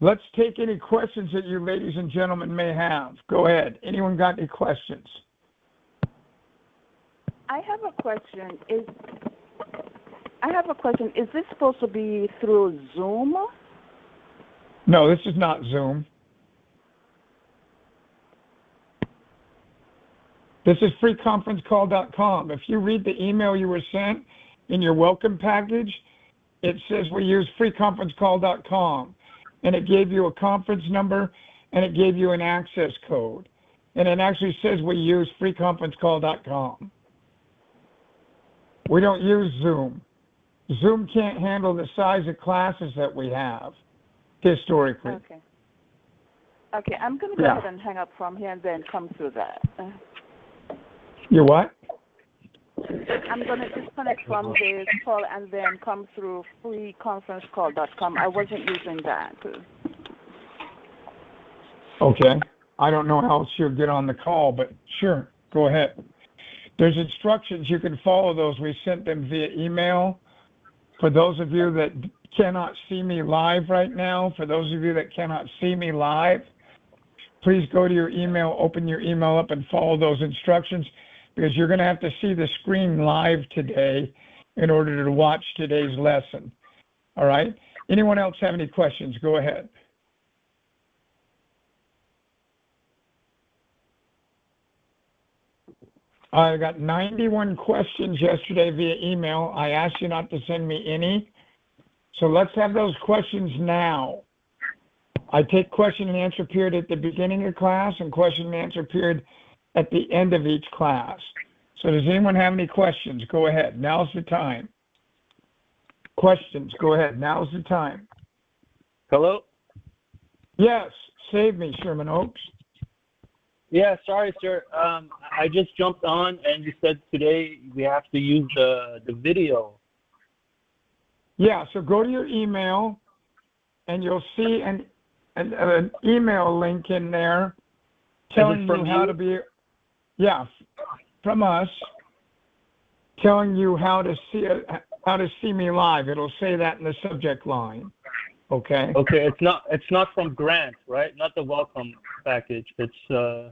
Let's take any questions that you ladies and gentlemen may have. Go ahead. Anyone got any questions? I have a question. Is this supposed to be through Zoom? No, this is not Zoom. This is freeconferencecall.com. If you read the email you were sent in your welcome package, it says we use freeconferencecall.com. And it gave you a conference number, and it gave you an access code. And it actually says we use freeconferencecall.com. We don't use Zoom. Zoom can't handle the size of classes that we have, historically. Okay, I'm going to go ahead and hang up from here and then come through that. You what? I'm going to disconnect from this call and then come through freeconferencecall.com. I wasn't using that. Okay. I don't know how else you'll get on the call, but sure, go ahead. There's instructions. You can follow those. We sent them via email. For those of you that cannot see me live right now, for those of you that cannot see me live, please go to your email, open your email up, and follow those instructions, because you're going to have to see the screen live today in order to watch today's lesson. All right? Anyone else have any questions? Go ahead. I got 91 questions yesterday via email. I asked you not to send me any. So let's have those questions now. I take question and answer period at the beginning of class and question and answer period at the end of each class. So does anyone have any questions? Go ahead. Now's the time. Questions, go ahead. Now's the time. Hello? Yes. Save me, Sherman Oaks. Yeah, sorry, sir. I just jumped on, and you said today we have to use the video. Yeah, so go to your email, and you'll see an email link in there telling you how to be, from us, telling you how to see me live. It'll say that in the subject line. Okay. Okay, it's not from Grant, right? Not the welcome package. It's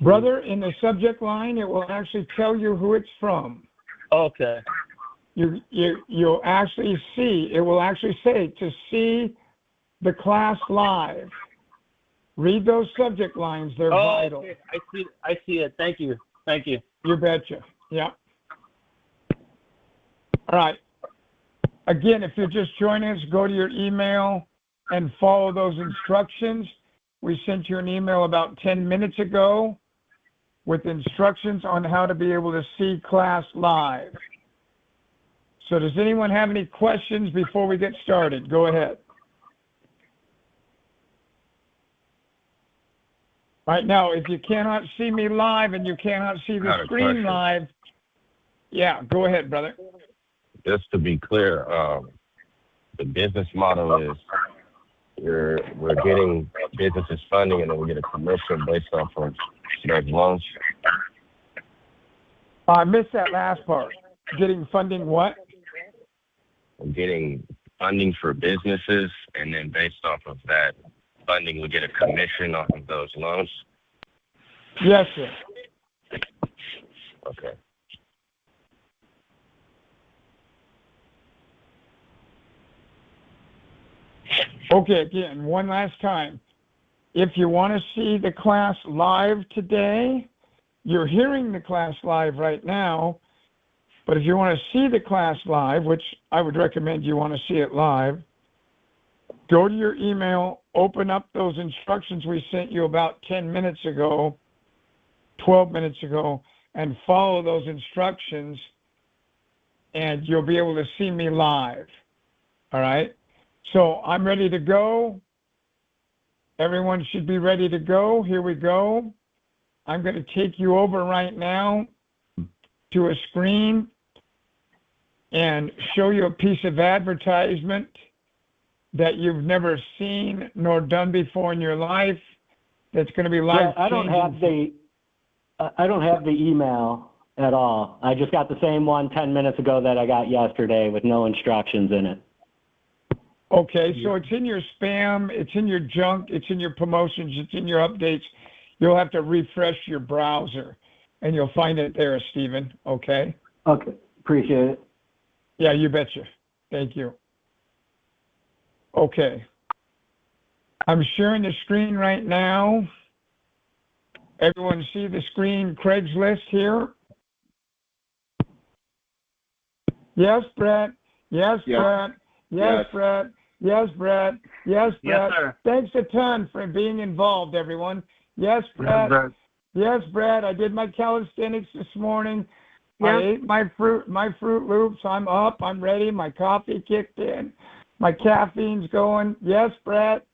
brother, in the subject line, it will actually tell you who it's from. Okay. You'll actually see. It will actually say to see the class live. Read those subject lines. They're vital. Okay. I see it. Thank you. You betcha. Yeah. All right. Again, if you're just joining us, go to your email and follow those instructions. We sent you an email about 10 minutes ago with instructions on how to be able to see class live. So does anyone have any questions before we get started? Go ahead. Right now, if you cannot see me live and you cannot see the screen live, go ahead, brother. Just to be clear, the business model is we're getting businesses funding, and then we get a commission based off of those loans. I missed that last part. Getting funding what? We're getting funding for businesses, and then based off of that funding, we get a commission off of those loans. Yes, sir. Okay. Okay, again, one last time. If you want to see the class live today, you're hearing the class live right now, but if you want to see the class live, which I would recommend you want to see it live, go to your email, open up those instructions we sent you about 10 minutes ago, 12 minutes ago, and follow those instructions, and you'll be able to see me live. All right? So I'm ready to go. Everyone should be ready to go. Here we go. I'm going to take you over right now to a screen and show you a piece of advertisement that you've never seen nor done before in your life. That's going to be life changing. I don't have the email at all. I just got the same one 10 minutes ago that I got yesterday with no instructions in it. Okay, so it's in your spam, it's in your junk, it's in your promotions, it's in your updates. You'll have to refresh your browser, and you'll find it there, Stephen. Okay? Okay, appreciate it. Yeah, you betcha. Thank you. Okay. I'm sharing the screen right now. Everyone see the screen, Craigslist here? Yes, Brett. Yes, Brett. Yes, Brett. Yes, Brett. Yes, Brett. Yes, sir. Thanks a ton for being involved, everyone. Yes, Brett. Yes, Brett. I did my calisthenics this morning. I ate my Fruit Loops. I'm up. I'm ready. My coffee kicked in. My caffeine's going. Yes, Brett.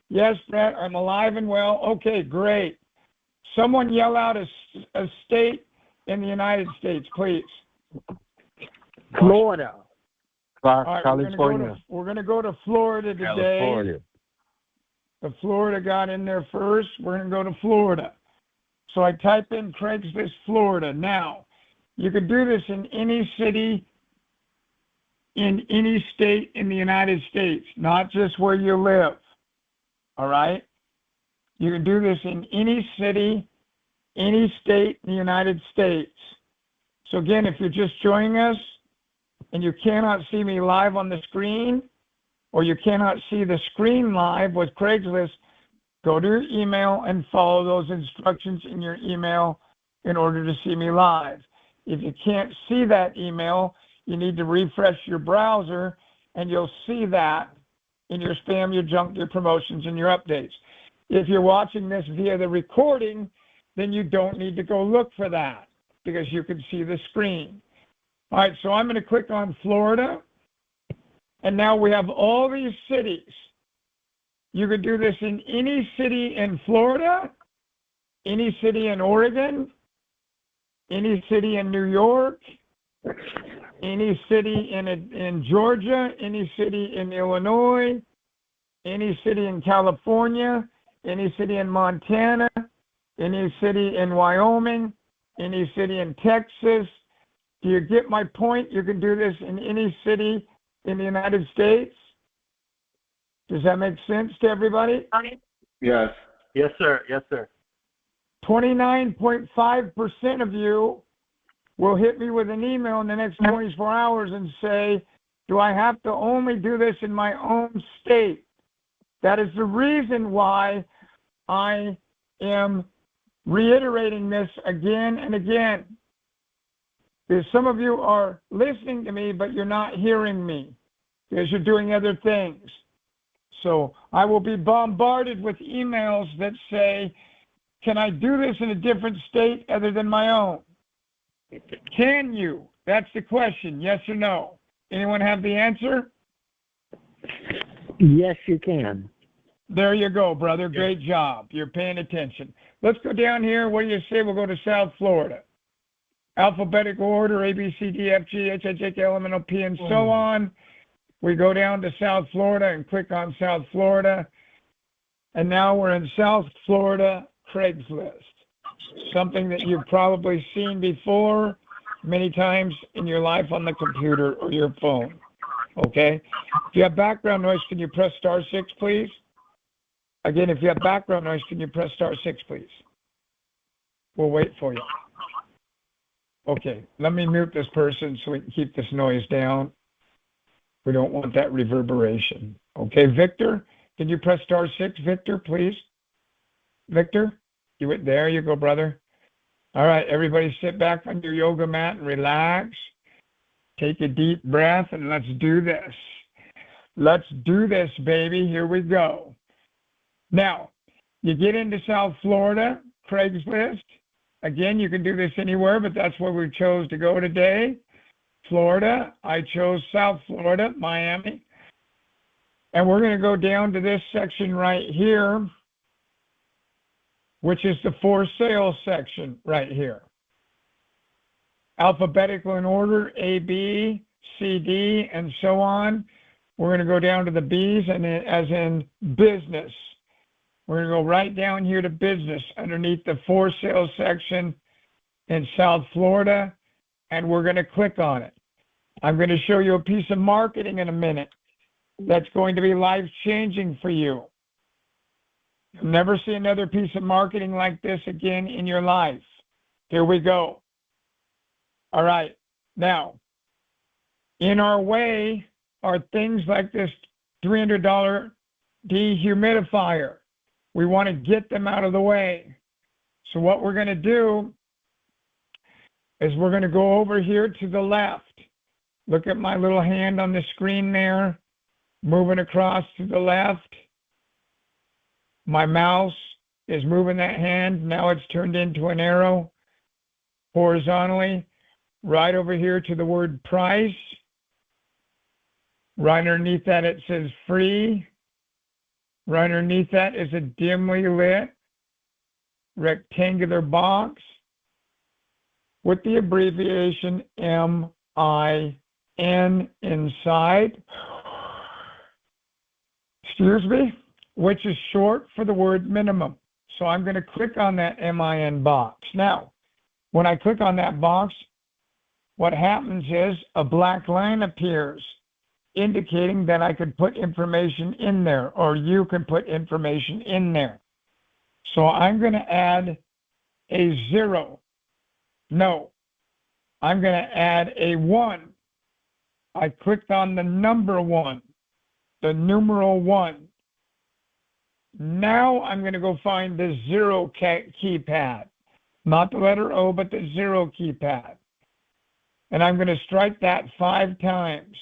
Yes, Brett. I'm alive and well. Okay, great. Someone yell out a state in the United States, please. Florida. All right, California. we're going to go to Florida today. California. The Florida got in there first. We're going to go to Florida. So I type in Craigslist, Florida. Now, you can do this in any city, in any state in the United States, not just where you live. All right? You can do this in any city, any state in the United States. So again, if you're just joining us and you cannot see me live on the screen, or you cannot see the screen live with Craigslist, go to your email and follow those instructions in your email in order to see me live. If you can't see that email, you need to refresh your browser, and you'll see that in your spam, your junk, your promotions, and your updates. If you're watching this via the recording, then you don't need to go look for that because you can see the screen. All right, so I'm going to click on Florida, and now we have all these cities. You could do this in any city in Florida, any city in Oregon, any city in New York, any city in Georgia, any city in Illinois, any city in California, any city in Montana, any city in Wyoming, any city in Texas. Do you get my point? You can do this in any city in the United States. Does that make sense to everybody? Yes. Yes, sir. Yes, sir. 29.5% of you will hit me with an email in the next 24 hours and say, do I have to only do this in my own state? That is the reason why I am reiterating this again and again. Because some of you are listening to me, but you're not hearing me because you're doing other things. So I will be bombarded with emails that say, can I do this in a different state other than my own? Can you? That's the question, yes or no. Anyone have the answer? Yes, you can. There you go, brother. Great job. You're paying attention. Let's go down here. What do you say? We'll go to South Florida. Alphabetical order, A, B, C, D, F, G, H, I, J, K, L, M, N, O, P, and so on. We go down to South Florida and click on South Florida. And now we're in South Florida Craigslist. Something that you've probably seen before many times in your life on the computer or your phone. Okay? If you have background noise, can you press star 6, please? Again, if you have background noise, can you press star 6, please? We'll wait for you. Okay, let me mute this person so we can keep this noise down. We don't want that reverberation. Okay, Victor, can you press star 6, Victor, please? Victor, there you go, brother. All right, everybody sit back on your yoga mat and relax. Take a deep breath and let's do this. Let's do this, baby. Here we go. Now, you get into South Florida, Craigslist. Again, you can do this anywhere, but that's where we chose to go today. Florida. I chose South Florida, Miami. And we're going to go down to this section right here, which is the for sale section right here. Alphabetical in order, A, B, C, D, and so on. We're going to go down to the B's, and as in business. We're going to go right down here to business underneath the for sale section in South Florida, and we're going to click on it. I'm going to show you a piece of marketing in a minute. that's going to be life-changing for you. You'll never see another piece of marketing like this again in your life. Here we go. All right. Now, in our way are things like this $300 dehumidifier. We want to get them out of the way. So what we're going to do is we're going to go over here to the left. Look at my little hand on the screen there, moving across to the left. My mouse is moving that hand. Now it's turned into an arrow horizontally, right over here to the word price. Right underneath that it says free. Right underneath that is a dimly lit rectangular box with the abbreviation MIN inside. Excuse me, which is short for the word minimum. So I'm going to click on that MIN box. Now, when I click on that box, what happens is a black line appears indicating that I could put information in there, or you can put information in there. So I'm going to add a 0. No, I'm going to add a 1. I clicked on the number 1, the numeral 1. Now I'm going to go find the 0 keypad, not the letter O, but the 0 keypad. And I'm going to strike that 5 times.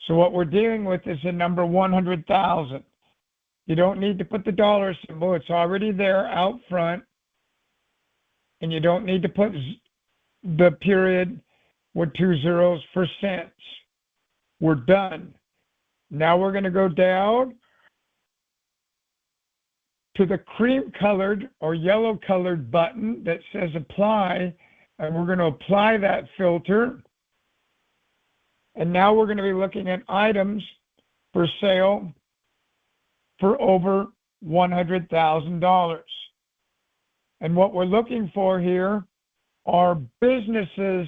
So what we're dealing with is the number 100,000. You don't need to put the dollar symbol. It's already there out front. And you don't need to put the period with 2 zeros for cents. We're done. Now we're going to go down to the cream-colored or yellow-colored button that says apply, and we're going to apply that filter. And now we're going to be looking at items for sale for over $100,000. And what we're looking for here are businesses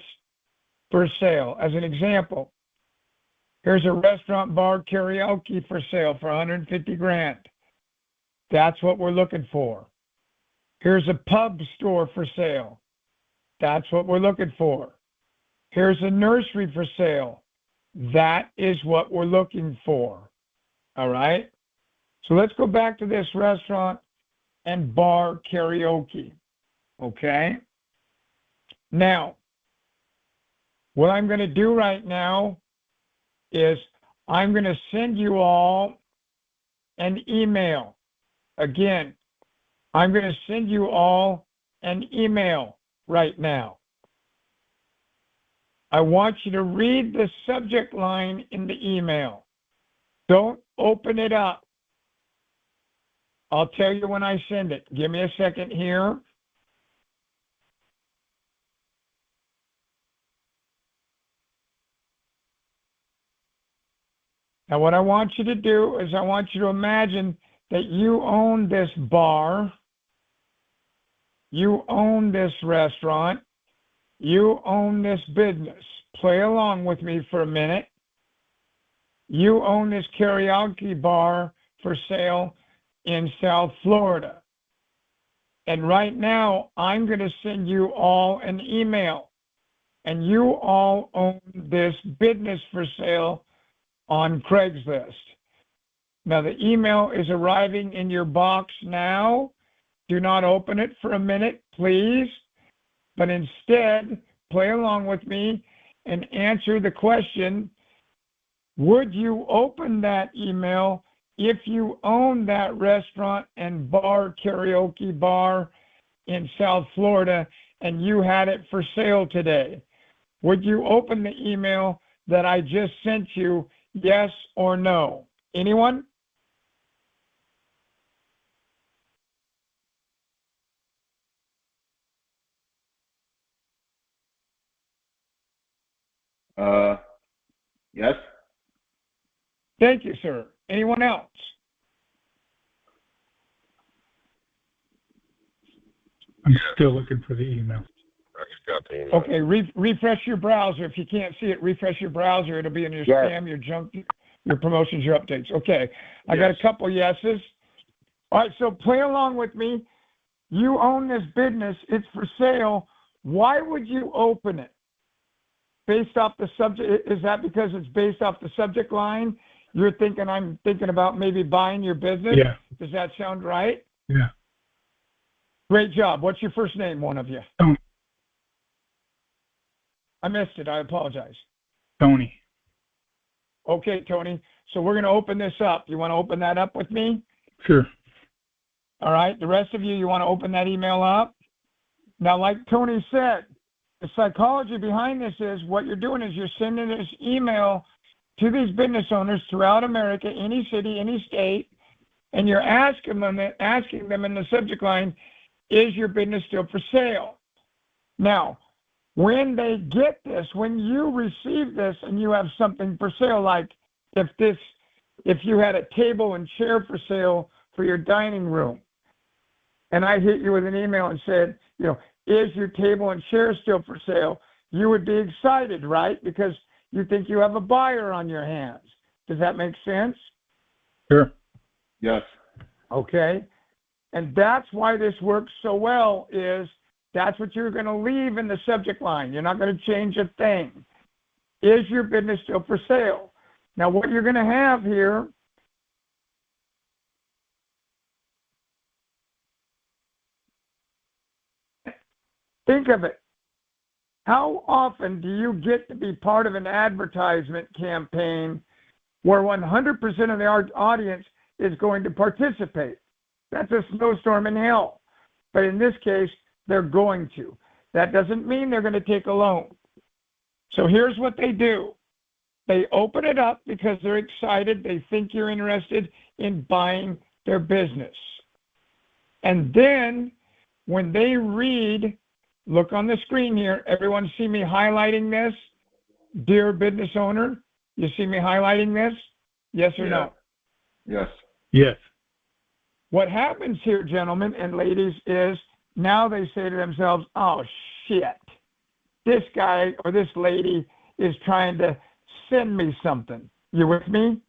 for sale. As an example, here's a restaurant, bar, karaoke for sale for $150,000. That's what we're looking for. Here's a pub store for sale. That's what we're looking for. Here's a nursery for sale. That is what we're looking for. All right? So let's go back to this restaurant and bar karaoke. Okay? Now, what I'm going to do right now is I'm going to send you all an email. Again, I'm going to send you all an email right now. I want you to read the subject line in the email. Don't open it up. I'll tell you when I send it. Give me a second here. Now, what I want you to do is I want you to imagine that you own this bar, you own this restaurant, you own this business. Play along with me for a minute. You own this karaoke bar for sale in South Florida. And right now, I'm going to send you all an email. And you all own this business for sale on Craigslist. Now, the email is arriving in your box now. Do not open it for a minute, please. But instead, play along with me and answer the question, would you open that email if you own that restaurant and bar, karaoke bar in South Florida, and you had it for sale today? Would you open the email that I just sent you, yes or no? Anyone? Yes. Thank you, sir. Anyone else? I'm still looking for the email. I just got the email. Okay, refresh your browser. If you can't see it, refresh your browser. It'll be in your Yes. spam, your Your promotions, your updates. Okay. I got a couple yeses. All right, so play along with me. You own this business. It's for sale. Why would you open it? Based off the subject, is that because it's based off the subject line? You're thinking I'm thinking about maybe buying your business? Yeah. Does that sound right? Yeah. Great job. What's your first name, one of you? Tony. I missed it. I apologize. Tony. Okay, Tony. So we're going to open this up. You want to open that up with me? Sure. All right. The rest of you want to open that email up? Now, like Tony said, the psychology behind this is what you're doing is you're sending this email to these business owners throughout America, any city, any state, and you're asking them in the subject line, is your business still for sale? Now, when they get this, when you receive this and you have something for sale, like if you had a table and chair for sale for your dining room, and I hit you with an email and said, is your table and chair still for sale? You would be excited, right? Because you think you have a buyer on your hands. Does that make sense? Sure. Yes. Okay. And that's why this works so well is that's what you're going to leave in the subject line. You're not going to change a thing. Is your business still for sale? Now, what you're going to have here think of it. How often do you get to be part of an advertisement campaign where 100% of the audience is going to participate? That's a snowstorm in hell. But in this case, they're going to. That doesn't mean they're going to take a loan. So here's what they do. They open it up because they're excited. They think you're interested in buying their business. And then when they read, look on the screen here. Everyone see me highlighting this? Dear business owner, you see me highlighting this? Yes or no? Yes. Yes. What happens here, gentlemen and ladies, is now they say to themselves, oh, shit, this guy or this lady is trying to send me something. You with me?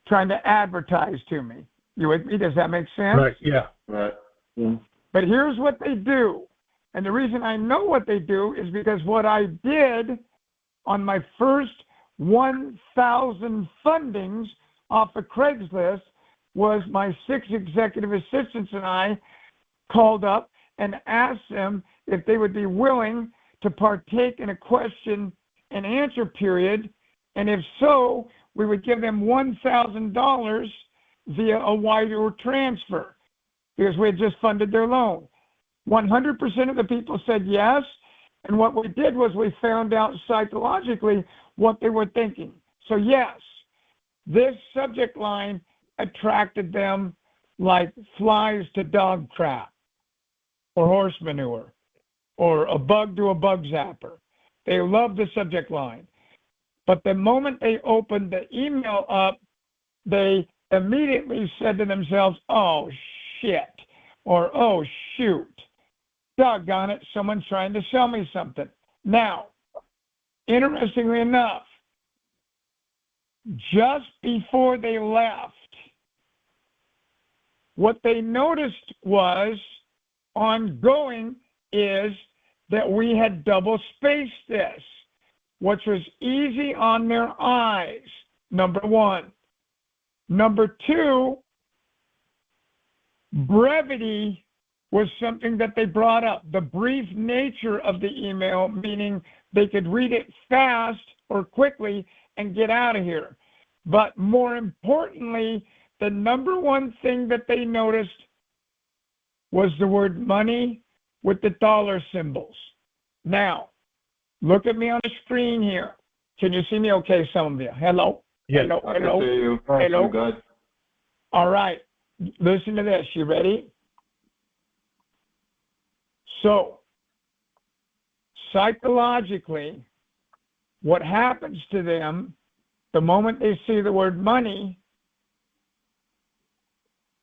Trying to advertise to me. You with me? Does that make sense? Right. Yeah. Right. Yeah. But here's what they do. And the reason I know what they do is because what I did on my first 1,000 fundings off of Craigslist was my 6 executive assistants and I called up and asked them if they would be willing to partake in a question and answer period. And if so, we would give them $1,000 via a wire transfer because we had just funded their loan. 100% of the people said yes. And what we did was we found out psychologically what they were thinking. So yes, this subject line attracted them like flies to dog crap or horse manure or a bug to a bug zapper. They loved the subject line. But the moment they opened the email up, they immediately said to themselves, oh, shit, or oh, shoot, doggone it, someone's trying to sell me something. Now, interestingly enough, just before they left, what they noticed was ongoing is that we had double-spaced this, which was easy on their eyes, number one. Number two, brevity was something that they brought up. The brief nature of the email, meaning they could read it fast or quickly and get out of here. But more importantly, the number one thing that they noticed was the word money with the dollar symbols. Now, look at me on the screen here. Can you see me okay, some of you? Hello? Yes. Hello? I can Hello? see you. Hello? I'm good. All right. Listen to this. You ready? So, psychologically, what happens to them the moment they see the word money,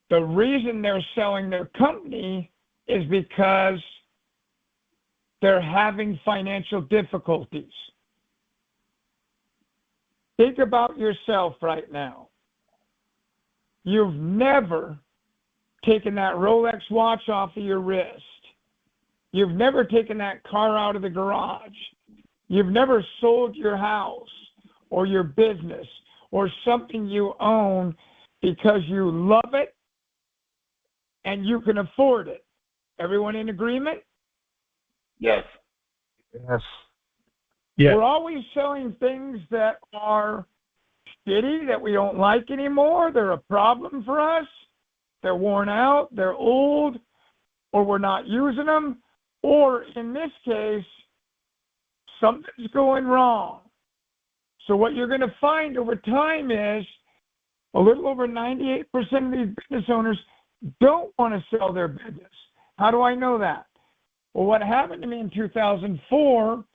the reason they're selling their company is because they're having financial difficulties. Think about yourself right now. You've never taken that Rolex watch off of your wrist. You've never taken that car out of the garage. You've never sold your house or your business or something you own because you love it and you can afford it. Everyone in agreement? Yes. Yes. Yes. We're always selling things that are shitty, that we don't like anymore. They're a problem for us. They're worn out. They're old. Or we're not using them. Or in this case, something's going wrong. So what you're going to find over time is a little over 98% of these business owners don't want to sell their business. How do I know that? Well, what happened to me in 2004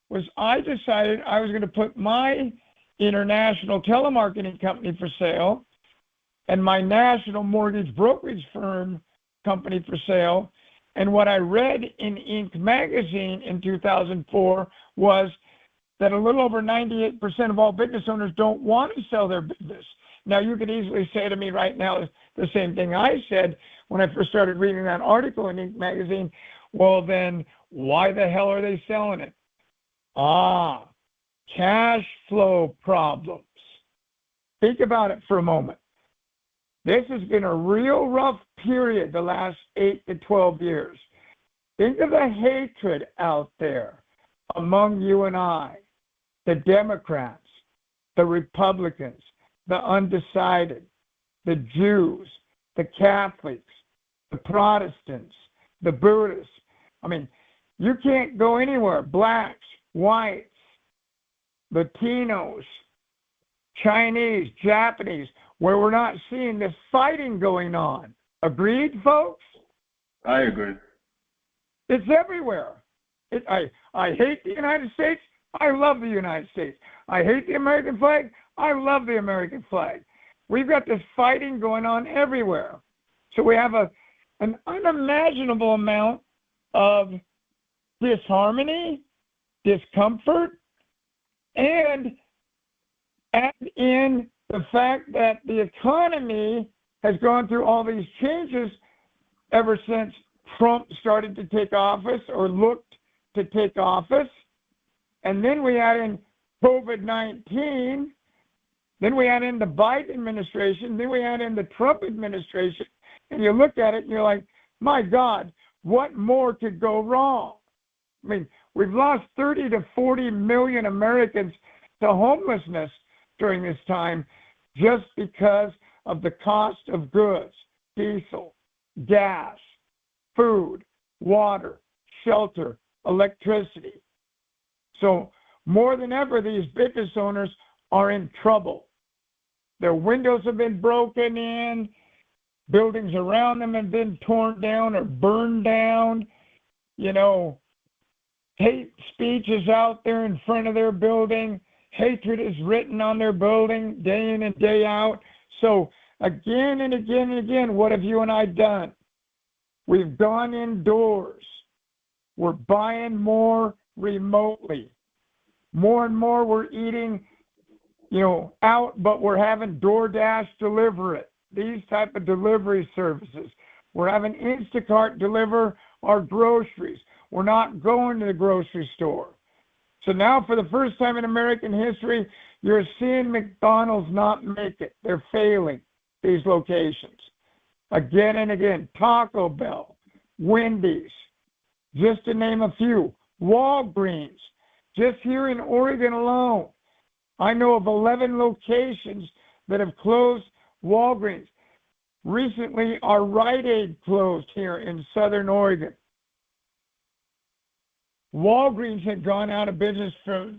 was I decided I was going to put my international telemarketing company for sale and my national mortgage brokerage firm company for sale. And what I read in Inc. magazine in 2004 was that a little over 98% of all business owners don't want to sell their business. Now, you could easily say to me right now the same thing I said when I first started reading that article in Inc. magazine. Well, then why the hell are they selling it? Cash flow problems. Think about it for a moment. This has been a real rough period the last 8 to 12 years. Think of the hatred out there among you and I, the Democrats, the Republicans, the undecided, the Jews, the Catholics, the Protestants, the Buddhists. I mean, you can't go anywhere. Blacks, whites, Latinos, Chinese, Japanese, where we're not seeing this fighting going on. Agreed, folks? I agree. It's everywhere. I hate the United States. I love the United States. I hate the American flag. I love the American flag. We've got this fighting going on everywhere. So we have an unimaginable amount of disharmony, discomfort, and add in the fact that the economy has gone through all these changes ever since Trump started to take office or looked to take office. And then we add in COVID-19. Then we add in the Biden administration. Then we add in the Trump administration. And you look at it and you're like, my God, what more could go wrong? I mean, we've lost 30 to 40 million Americans to homelessness during this time just because of the cost of goods, diesel, gas, food, water, shelter, electricity. So more than ever, these business owners are in trouble. Their windows have been broken in, buildings around them have been torn down or burned down. You know, hate speech is out there in front of their building. Hatred is written on their building day in and day out. So again and again and again, what have you and I done? We've gone indoors. We're buying more remotely. More and more we're eating, out, but we're having DoorDash deliver it. These type of delivery services. We're having Instacart deliver our groceries. We're not going to the grocery store. So now for the first time in American history, you're seeing McDonald's not make it. They're failing, these locations. Again and again, Taco Bell, Wendy's, just to name a few. Walgreens, just here in Oregon alone, I know of 11 locations that have closed Walgreens. Recently, our Rite Aid closed here in Southern Oregon. Walgreens had gone out of business for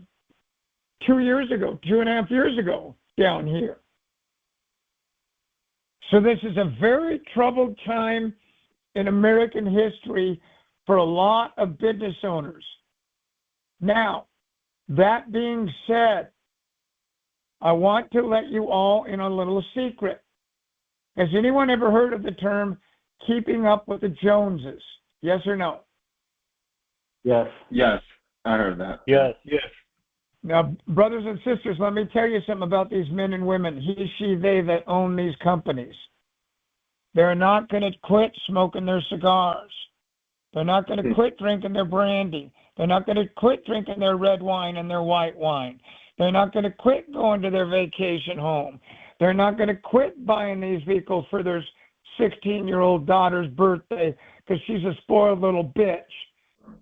2.5 years ago down here. So this is a very troubled time in American history for a lot of business owners. Now, that being said, I want to let you all in a little secret. Has anyone ever heard of the term keeping up with the Joneses? Yes or no? Yes. Yes, I heard that. Yes. Yes. Now, brothers and sisters, let me tell you something about these men and women, he, she, they that own these companies. They're not going to quit smoking their cigars. They're not going to quit drinking their brandy. They're not going to quit drinking their red wine and their white wine. They're not going to quit going to their vacation home. They're not going to quit buying these vehicles for their 16-year-old daughter's birthday because she's a spoiled little bitch.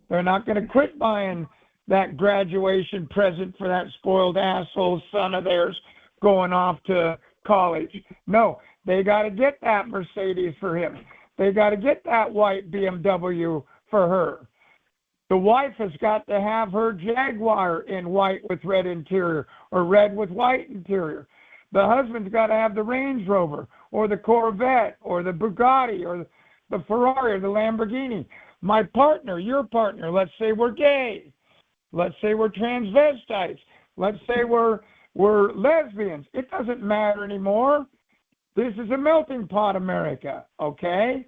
They're not going to quit buying that graduation present for that spoiled asshole son of theirs going off to college. No, they got to get that Mercedes for him. They got to get that white BMW for her. The wife has got to have her Jaguar in white with red interior or red with white interior. The husband's got to have the Range Rover or the Corvette or the Bugatti or the Ferrari or the Lamborghini. My partner, your partner, let's say we're gay. Let's say we're transvestites. Let's say we're lesbians. It doesn't matter anymore. This is a melting pot, America, okay?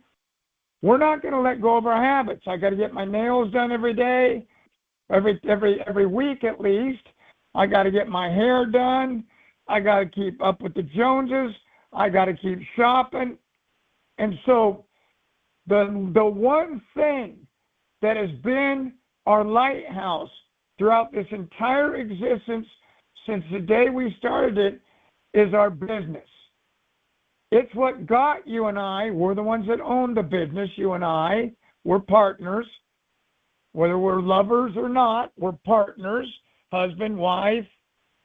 We're not going to let go of our habits. I got to get my nails done every day, every week at least. I got to get my hair done. I got to keep up with the Joneses. I got to keep shopping. And so the one thing that has been our lighthouse throughout this entire existence since the day we started it is our business. It's what got you and I. We're the ones that own the business, you and I. We're partners. Whether we're lovers or not, we're partners. Husband, wife,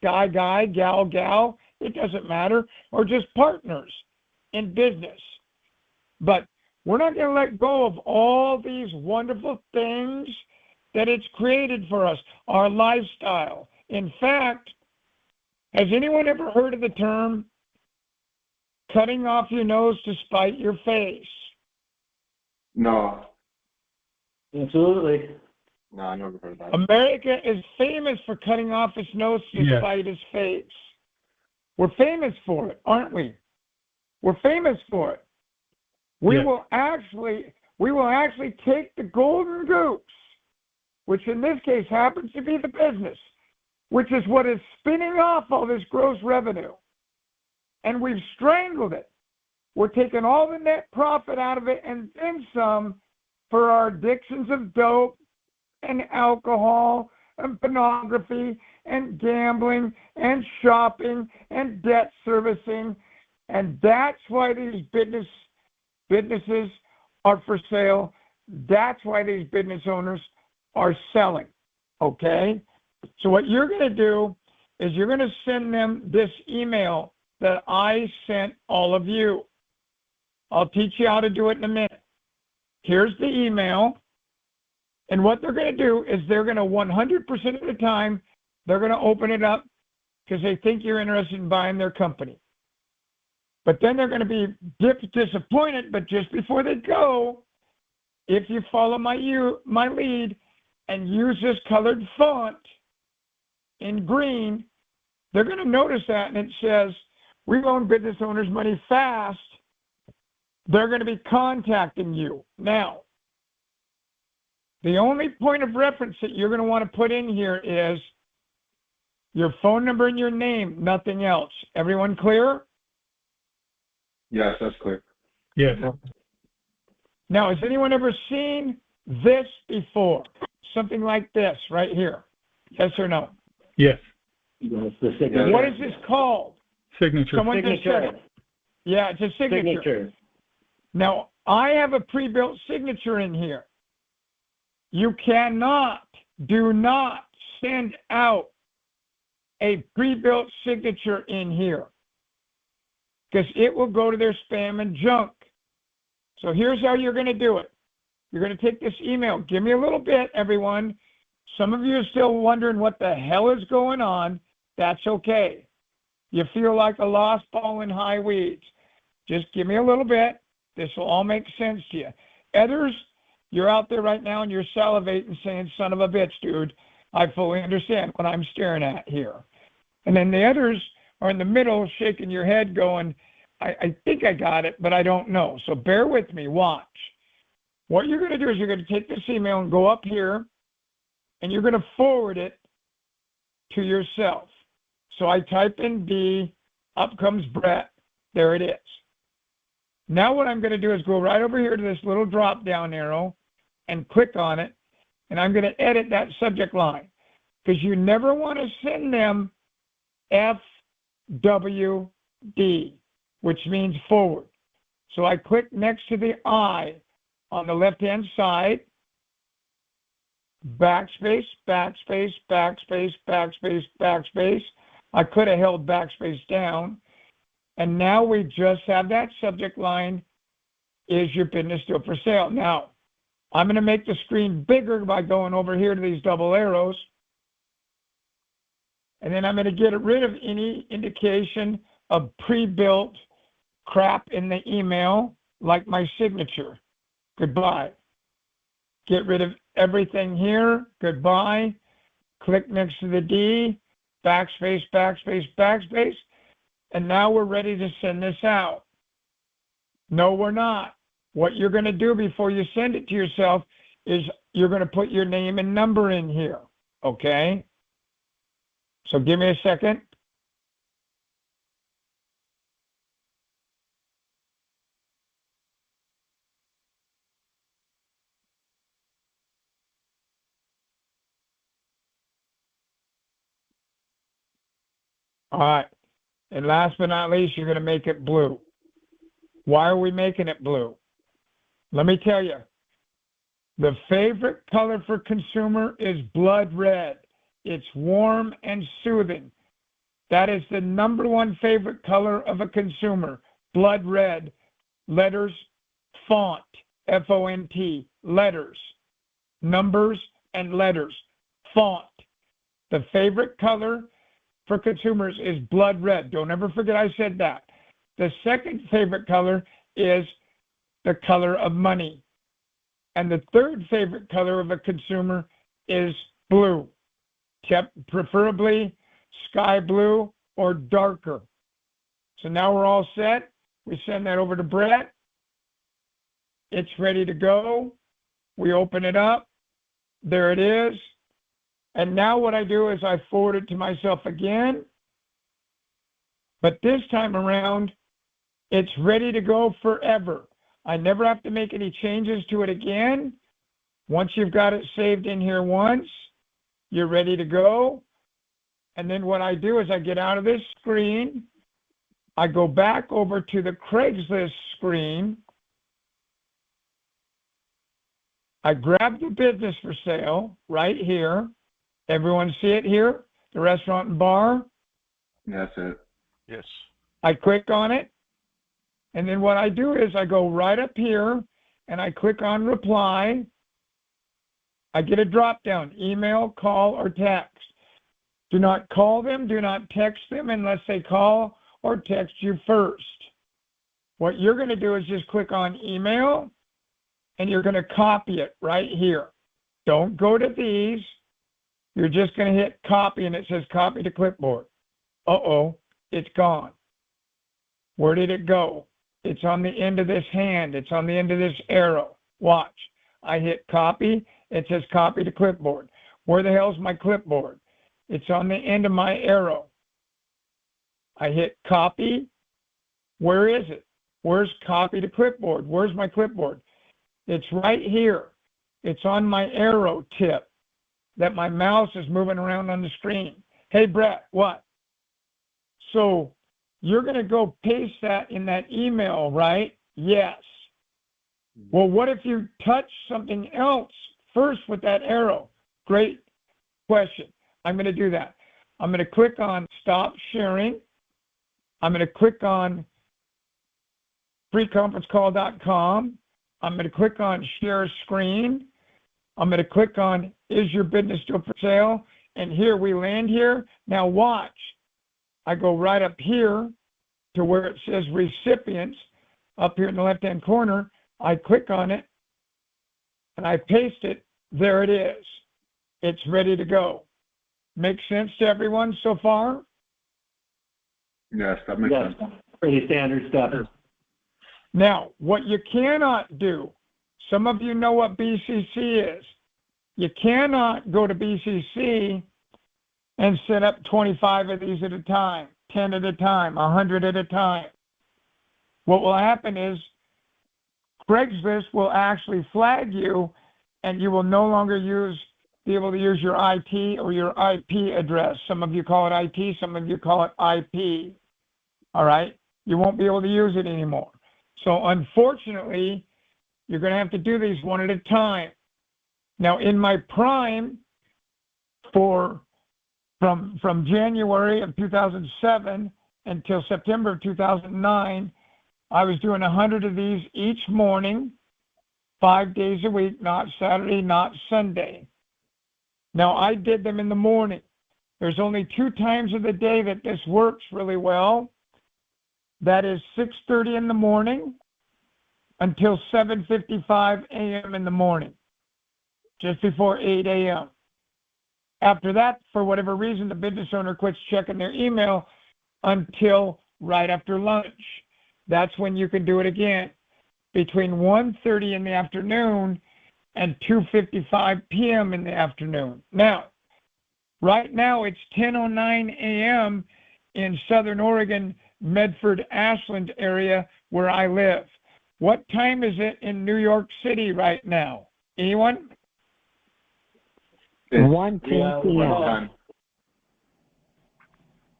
guy, gal. It doesn't matter. Or just partners in business. But we're not going to let go of all these wonderful things that it's created for us, our lifestyle. In fact, has anyone ever heard of the term cutting off your nose to spite your face? No. Absolutely. No, I never heard of that. America is famous for cutting off its nose to spite its face. We're famous for it, aren't we? We're famous for it. We will actually take the golden goose, which in this case happens to be the business, which is what is spinning off all this gross revenue. And we've strangled it. We're taking all the net profit out of it and then some for our addictions of dope and alcohol and pornography and gambling and shopping and debt servicing. And that's why these businesses are for sale. That's why these business owners are selling. Okay? So what you're going to do is you're going to send them this email that I sent all of you. I'll teach you how to do it in a minute. Here's the email. And what they're going to do is they're going to 100% of the time, they're going to open it up because they think you're interested in buying their company. But then they're going to be disappointed. But just before they go, if you follow my lead and use this colored font in green, they're going to notice that, and it says, "We loan business owners money fast." They're going to be contacting you. Now, the only point of reference that you're going to want to put in here is your phone number and your name, nothing else. Everyone clear? Yes, that's clear. Yes. Now, has anyone ever seen this before? Something like this right here. Yes or no? Yes. Yes, the signature. What is this called? Signature. Someone just said it. Yeah, it's a signature. Now, I have a pre-built signature in here. You do not send out a pre-built signature in here because it will go to their spam and junk. So here's how you're going to do it. You're going to take this email. Give me a little bit, everyone. Some of you are still wondering what the hell is going on. That's okay. You feel like a lost ball in high weeds. Just give me a little bit. This will all make sense to you. Others, you're out there right now and you're salivating saying, "Son of a bitch, dude. I fully understand what I'm staring at here." And then the others are in the middle shaking your head going, I think I got it, but I don't know. So bear with me. Watch. What you're going to do is you're going to take this email and go up here and you're going to forward it to yourself. So I type in B, up comes Brett. There it is. Now what I'm going to do is go right over here to this little drop down arrow and click on it, and I'm going to edit that subject line, because you never want to send them FWD, which means forward. So I click next to the I on the left-hand side, backspace, backspace, backspace, backspace, backspace. I could have held backspace down. And now we just have that subject line, is your business still for sale? Now, I'm going to make the screen bigger by going over here to these double arrows. And then I'm going to get rid of any indication of pre-built crap in the email, like my signature. Goodbye. Get rid of everything here. Goodbye. Click next to the D, backspace, backspace, backspace. And now we're ready to send this out. No, we're not. What you're going to do before you send it to yourself is you're going to put your name and number in here, okay? So give me a second. All right. And last but not least, you're going to make it blue. Why are we making it blue? Let me tell you. The favorite color for consumer is blood red. It's warm and soothing. That is the #1 favorite color of a consumer. Blood red. Letters, font, F-O-N-T, letters, numbers and letters, font. The favorite color for consumers is blood red. Don't ever forget I said that. The second favorite color is the color of money. And the third favorite color of a consumer is blue, preferably sky blue or darker. So now we're all set. We send that over to Brett. It's ready to go. We open it up. There it is. And now what I do is I forward it to myself again. But this time around, it's ready to go forever. I never have to make any changes to it again. Once you've got it saved in here once, you're ready to go. And then what I do is I get out of this screen. I go back over to the Craigslist screen. I grab the business for sale right here. Everyone see it here? The restaurant and bar? That's it. Yes. I click on it. And then what I do is I go right up here and I click on reply. I get a drop down, email, call, or text. Do not call them, do not text them unless they call or text you first. What you're going to do is just click on email and you're going to copy it right here. Don't go to these. You're just going to hit copy and it says copy to clipboard. Uh-oh, it's gone. Where did it go? It's on the end of this hand. It's on the end of this arrow. Watch. I hit copy. It says copy to clipboard. Where the hell's my clipboard? It's on the end of my arrow. I hit copy. Where is it? Where's copy to clipboard? Where's my clipboard? It's right here. It's on my arrow tip that my mouse is moving around on the screen. Hey, Brett, what? So you're going to go paste that in that email, right? Yes. Well, what if you touch something else first with that arrow? Great question. I'm going to do that. I'm going to click on stop sharing. I'm going to click on freeconferencecall.com. I'm going to click on share screen. I'm going to click on is your business still for sale? And here we land here. Now watch. I go right up here to where it says recipients up here in the left-hand corner. I click on it and I paste it. There it is. It's ready to go. Make sense to everyone so far? Yes, that makes Yes, sense. pretty standard stuff. Now, what you cannot do, some of you know what BCC is. You cannot go to BCC and set up 25 of these at a time, 10 at a time, 100 at a time. What will happen is Craigslist will actually flag you, and you will no longer be able to use your IT or your IP address. Some of you call it IT, some of you call it IP. All right? You won't be able to use it anymore. So unfortunately, you're going to have to do these one at a time. Now, in my prime, from January of 2007 until September of 2009, I was doing 100 of these each morning, 5 days a week, not Saturday, not Sunday. Now, I did them in the morning. There's only 2 times of the day that this works really well. That is 6:30 in the morning until 7:55 a.m. in the morning, just before 8 a.m. After that, for whatever reason, the business owner quits checking their email until right after lunch. That's when you can do it again, between 1:30 in the afternoon and 2:55 p.m. in the afternoon. Now, right now it's 10:09 a.m. in Southern Oregon, Medford, Ashland area where I live. What time is it in New York City right now? Anyone? 1:10 p.m.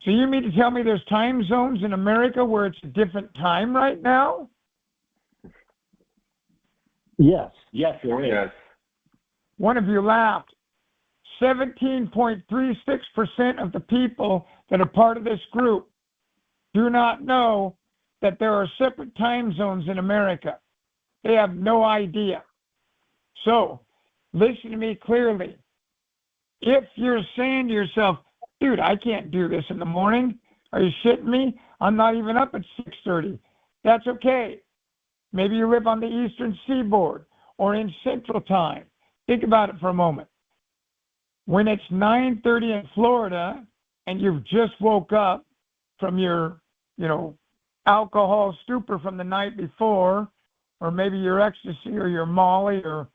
So you mean to tell me there's time zones in America where it's a different time right now? Yes, there is. Yes. One of you laughed. 17.36% of the people that are part of this group do not know that there are separate time zones in America. They have no idea. So, listen to me clearly. If you're saying to yourself, dude, I can't do this in the morning. Are you shitting me? I'm not even up at 6:30. That's okay. Maybe you live on the Eastern Seaboard or in Central Time. Think about it for a moment. When it's 9:30 in Florida and you've just woke up from your, alcohol stupor from the night before, or maybe your ecstasy or your Molly or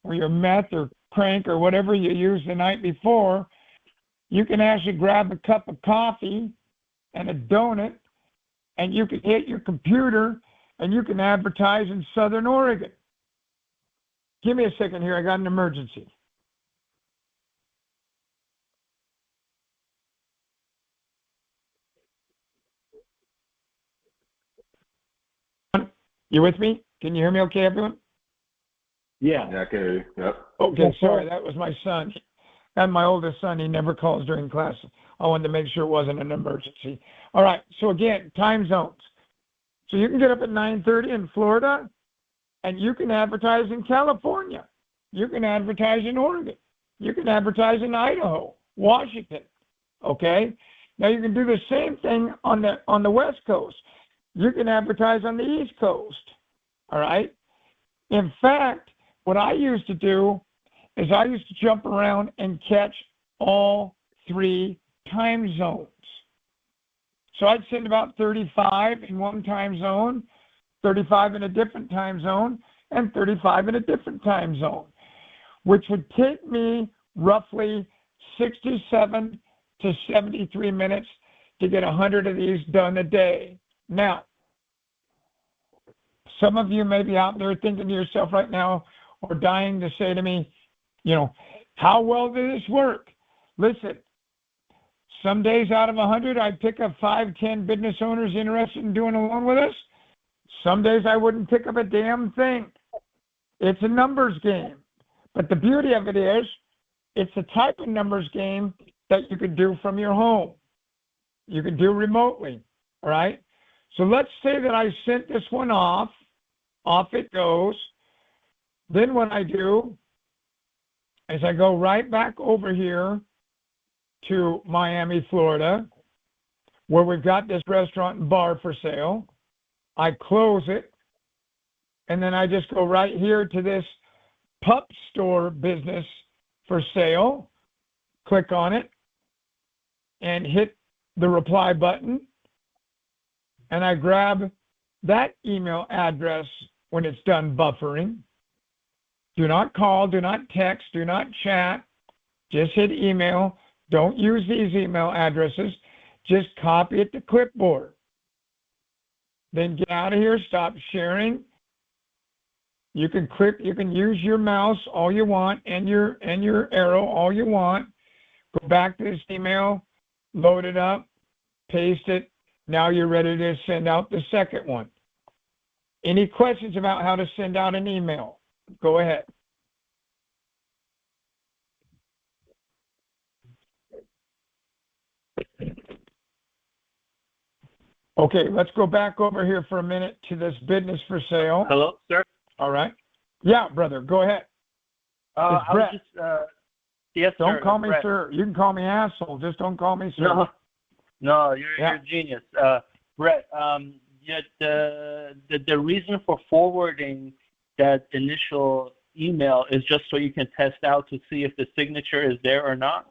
your meth or crank or whatever you used the night before, you can actually grab a cup of coffee and a donut, and you can hit your computer and you can advertise in Southern Oregon. Give me a second here. I got an emergency. You with me? Can you hear me okay, everyone? Yeah. Yeah, I can hear you. Yep. Okay, sorry. That was my son. And my oldest son, he never calls during class. I wanted to make sure it wasn't an emergency. All right, so again, time zones. So you can get up at 9:30 in Florida, and you can advertise in California. You can advertise in Oregon. You can advertise in Idaho, Washington. Okay? Now you can do the same thing on the West Coast. You can advertise on the East Coast. All right? In fact, what I used to do is I used to jump around and catch all 3 time zones. So I'd send about 35 in one time zone, 35 in a different time zone, and 35 in a different time zone, which would take me roughly 67 to 73 minutes to get 100 of these done a day. Now, some of you may be out there thinking to yourself right now, or dying to say to me, how well did this work? Listen, some days out of 100, I'd pick up 5, 10 business owners interested in doing a loan with us. Some days I wouldn't pick up a damn thing. It's a numbers game. But the beauty of it is, it's a type of numbers game that you could do from your home. You could do remotely, all right? So let's say that I sent this one off it goes. Then what I do is I go right back over here to Miami, Florida, where we've got this restaurant and bar for sale. I close it, and then I just go right here to this pup store business for sale, click on it, and hit the reply button, and I grab that email address when it's done buffering. Do not call, do not text, do not chat. Just hit email, Don't use these email addresses. Just copy it to clipboard. Then get out of here, stop sharing. You can use your mouse all you want and your arrow all you want. Go back to this email, load it up, paste it. Now you're ready to send out the second one. Any questions about how to send out an email? Go ahead. Okay, let's go back over here for a minute to this business for sale. Hello, sir. All right. Yeah, brother, go ahead. I Brett. was just, yes, sir. Don't call me Brett. sir. You can call me asshole. Just don't call me sir. No, you're a genius. Brett, the reason for forwarding that initial email is just so you can test out to see if the signature is there or not?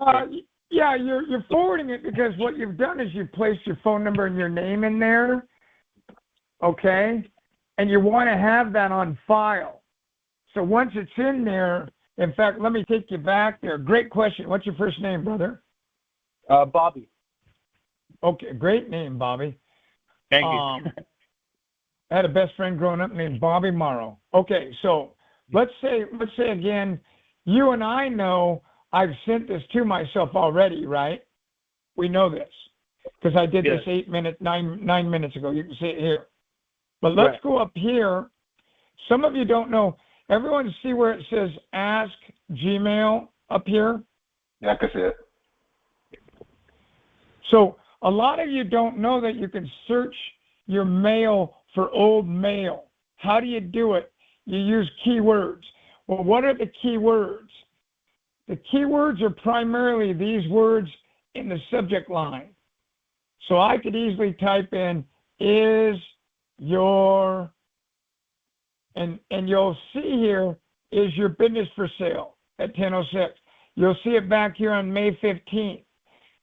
Yeah, you're forwarding it because what you've done is you've placed your phone number and your name in there, okay? And you want to have that on file. So once it's in there, in fact, let me take you back there. Great question. What's your first name, brother? Bobby. Okay, great name, Bobby. Thank you. I had a best friend growing up named Bobby Morrow. Okay, so let's say again, you and I know I've sent this to myself already, right? We know this because I did this 9 minutes ago. You can see it here. But let's go up here. Some of you don't know. Everyone see where it says Ask Gmail up here? Yeah, I can see it. So a lot of you don't know that you can search your mail for old mail. How do you do it? You use keywords. Well, what are the keywords? The keywords are primarily these words in the subject line. So I could easily type in, is your, and you'll see here, is your business for sale at 10:06. You'll see it back here on May 15th.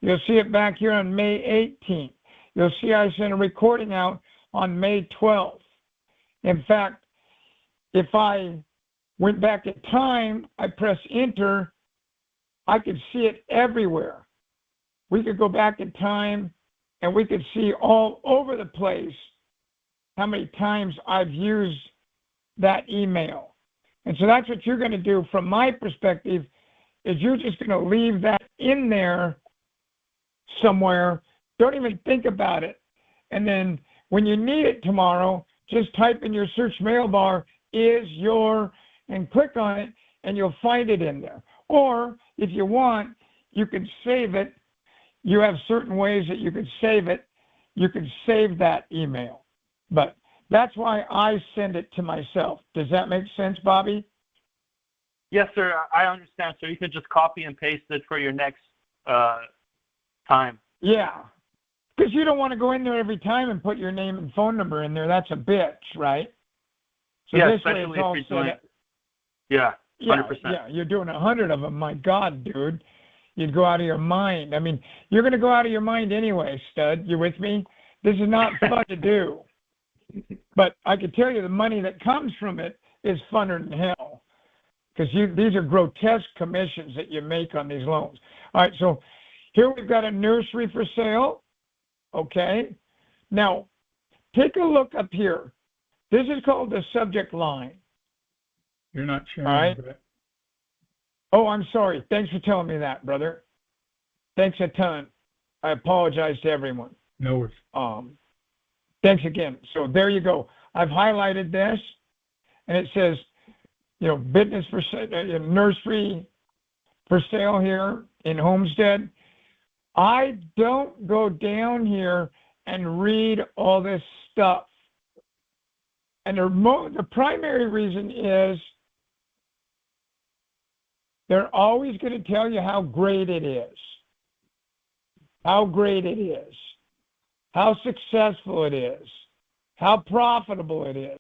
You'll see it back here on May 18th. You'll see I sent a recording out on May 12th. In fact, if I went back in time, I press enter, I could see it everywhere. We could go back in time and we could see all over the place how many times I've used that email. And so that's what you're going to do from my perspective, is you're just going to leave that in there somewhere. Don't even think about it. And then when you need it tomorrow, just type in your search mail bar, is your, and click on it, and you'll find it in there. Or if you want, you can save it. You have certain ways that you can save it. You can save that email. But that's why I send it to myself. Does that make sense, Bobby? Yes, sir. I understand. So you can just copy and paste it for your next time. Yeah. Because you don't want to go in there every time and put your name and phone number in there. That's a bitch, right? So yeah, this way especially it's all if you're doing set up. Yeah, 100%. Yeah, you're doing 100 of them. My God, dude. You'd go out of your mind. I mean, you're going to go out of your mind anyway, stud. You with me? This is not fun to do. But I can tell you the money that comes from it is funner than hell. Because these are grotesque commissions that you make on these loans. All right, so here we've got a nursery for sale. Okay. Now, take a look up here. This is called the subject line. You're not sharing. All right. Brett. Oh, I'm sorry. Thanks for telling me that, brother. Thanks a ton. I apologize to everyone. No worries. Thanks again. So there you go. I've highlighted this, and it says, business for nursery for sale here in Homestead. I don't go down here and read all this stuff. And the primary reason is they're always going to tell you how great it is, how great it is, how successful it is, how profitable it is.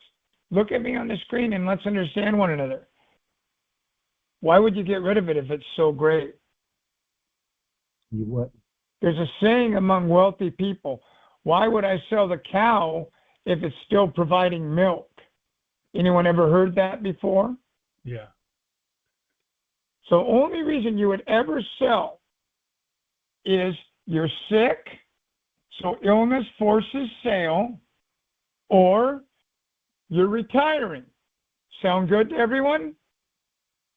Look at me on the screen and let's understand one another. Why would you get rid of it if it's so great? You what? There's a saying among wealthy people, why would I sell the cow if it's still providing milk? Anyone ever heard that before? Yeah. So only reason you would ever sell is you're sick, so illness forces sale, or you're retiring. Sound good to everyone?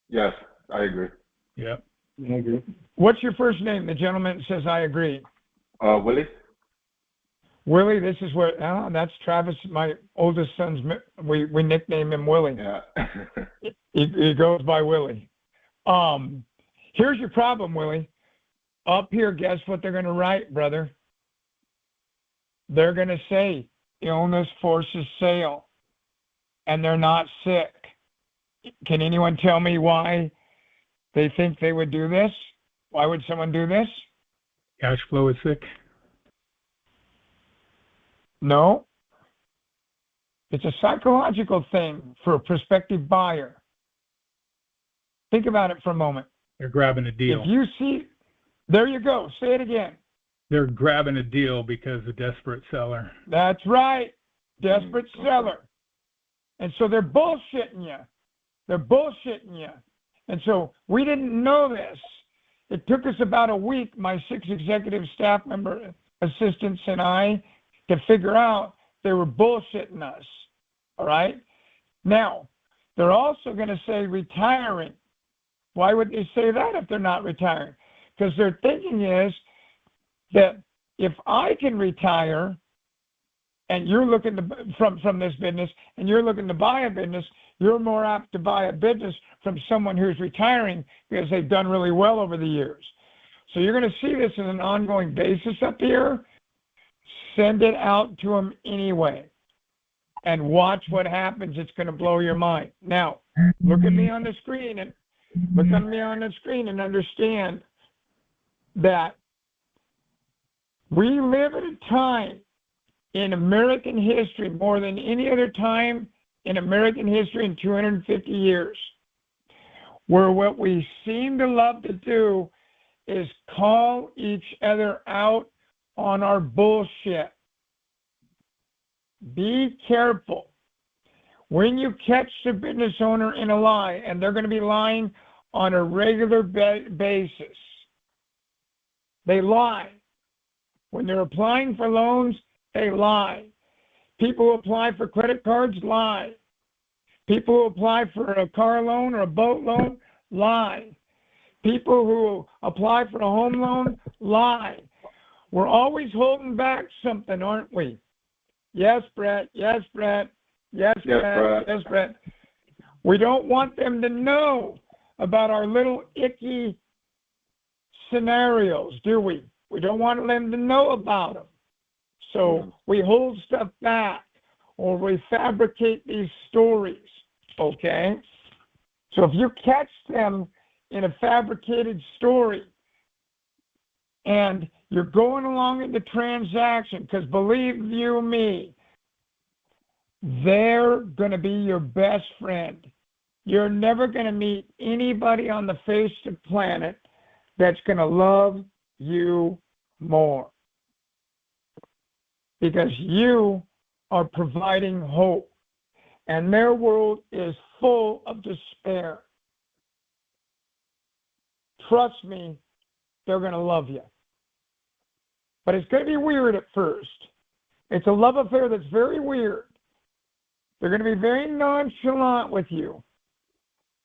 Yes, I agree. Yep. I agree. What's your first name? The gentleman says I agree. Willie? Willie, this is where, that's Travis, my oldest son's, we nickname him Willie. Yeah. He goes by Willie. Here's your problem, Willie. Up here, guess what they're going to write, brother? They're going to say illness forces sale, and they're not sick. Can anyone tell me why they think they would do this? Why would someone do this? Cash flow is sick. No. It's a psychological thing for a prospective buyer. Think about it for a moment. They're grabbing a deal. If you see, there you go. Say it again. They're grabbing a deal because a desperate seller. That's right. Desperate seller. And so they're bullshitting you. They're bullshitting you. And so we didn't know this. It took us about a week, my 6 executive staff member assistants and I, to figure out they were bullshitting us. All right? Now, they're also going to say retiring. Why would they say that if they're not retiring? Because their thinking is that if I can retire and you're looking to, from this business and you're looking to buy a business, you're more apt to buy a business from someone who's retiring because they've done really well over the years. So you're going to see this on an ongoing basis up here. Send it out to them anyway and watch what happens. It's going to blow your mind. Now, look at me on the screen and understand that we live at a time in American history, more than any other time in American history in 250 years, where what we seem to love to do is call each other out on our bullshit. Be careful. When you catch the business owner in a lie, and they're going to be lying on a regular basis, they lie. When they're applying for loans, they lie. People who apply for credit cards lie. People who apply for a car loan or a boat loan lie. People who apply for a home loan lie. We're always holding back something, aren't we? Yes, Brett. Yes, Brett. Yes, Brett. Yes, Brett. We don't want them to know about our little icky scenarios, do we? We don't want them to know about them. So we hold stuff back or we fabricate these stories, okay? So if you catch them in a fabricated story and you're going along in the transaction, because believe you me, they're going to be your best friend. You're never going to meet anybody on the face of the planet that's going to love you more, because you are providing hope, and their world is full of despair. Trust me, they're going to love you. But it's going to be weird at first. It's a love affair that's very weird. They're going to be very nonchalant with you.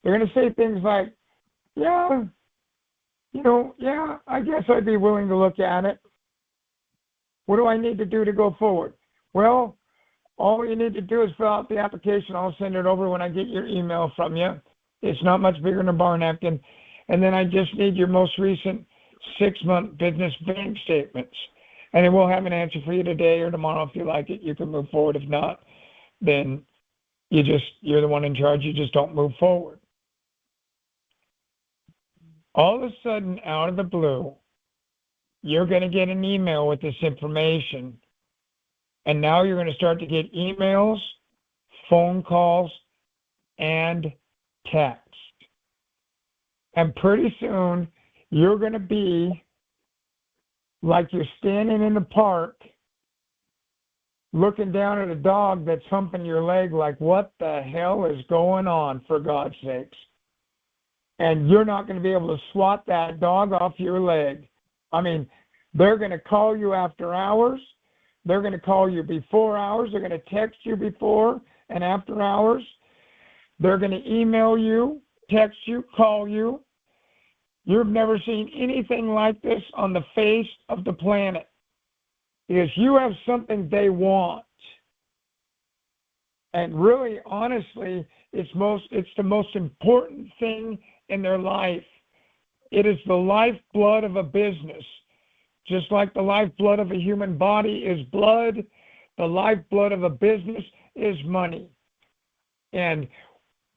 They're going to say things like, yeah, I guess I'd be willing to look at it. What do I need to do to go forward? Well, all you need to do is fill out the application. I'll send it over when I get your email from you. It's not much bigger than a bar napkin. And then I just need your most recent 6-month business bank statements. And then we'll have an answer for you today or tomorrow. If you like it, you can move forward. If not, then you're the one in charge. You just don't move forward. All of a sudden, out of the blue, you're going to get an email with this information. And now you're going to start to get emails, phone calls, and text. And pretty soon, you're going to be like you're standing in the park looking down at a dog that's humping your leg like, what the hell is going on, for God's sakes? And you're not going to be able to swat that dog off your leg I mean, they're going to call you after hours. They're going to call you before hours. They're going to text you before and after hours. They're going to email you, text you, call you. You've never seen anything like this on the face of the planet, because you have something they want. And really, honestly, it's the most important thing in their life. It is the lifeblood of a business. Just like the lifeblood of a human body is blood, the lifeblood of a business is money. And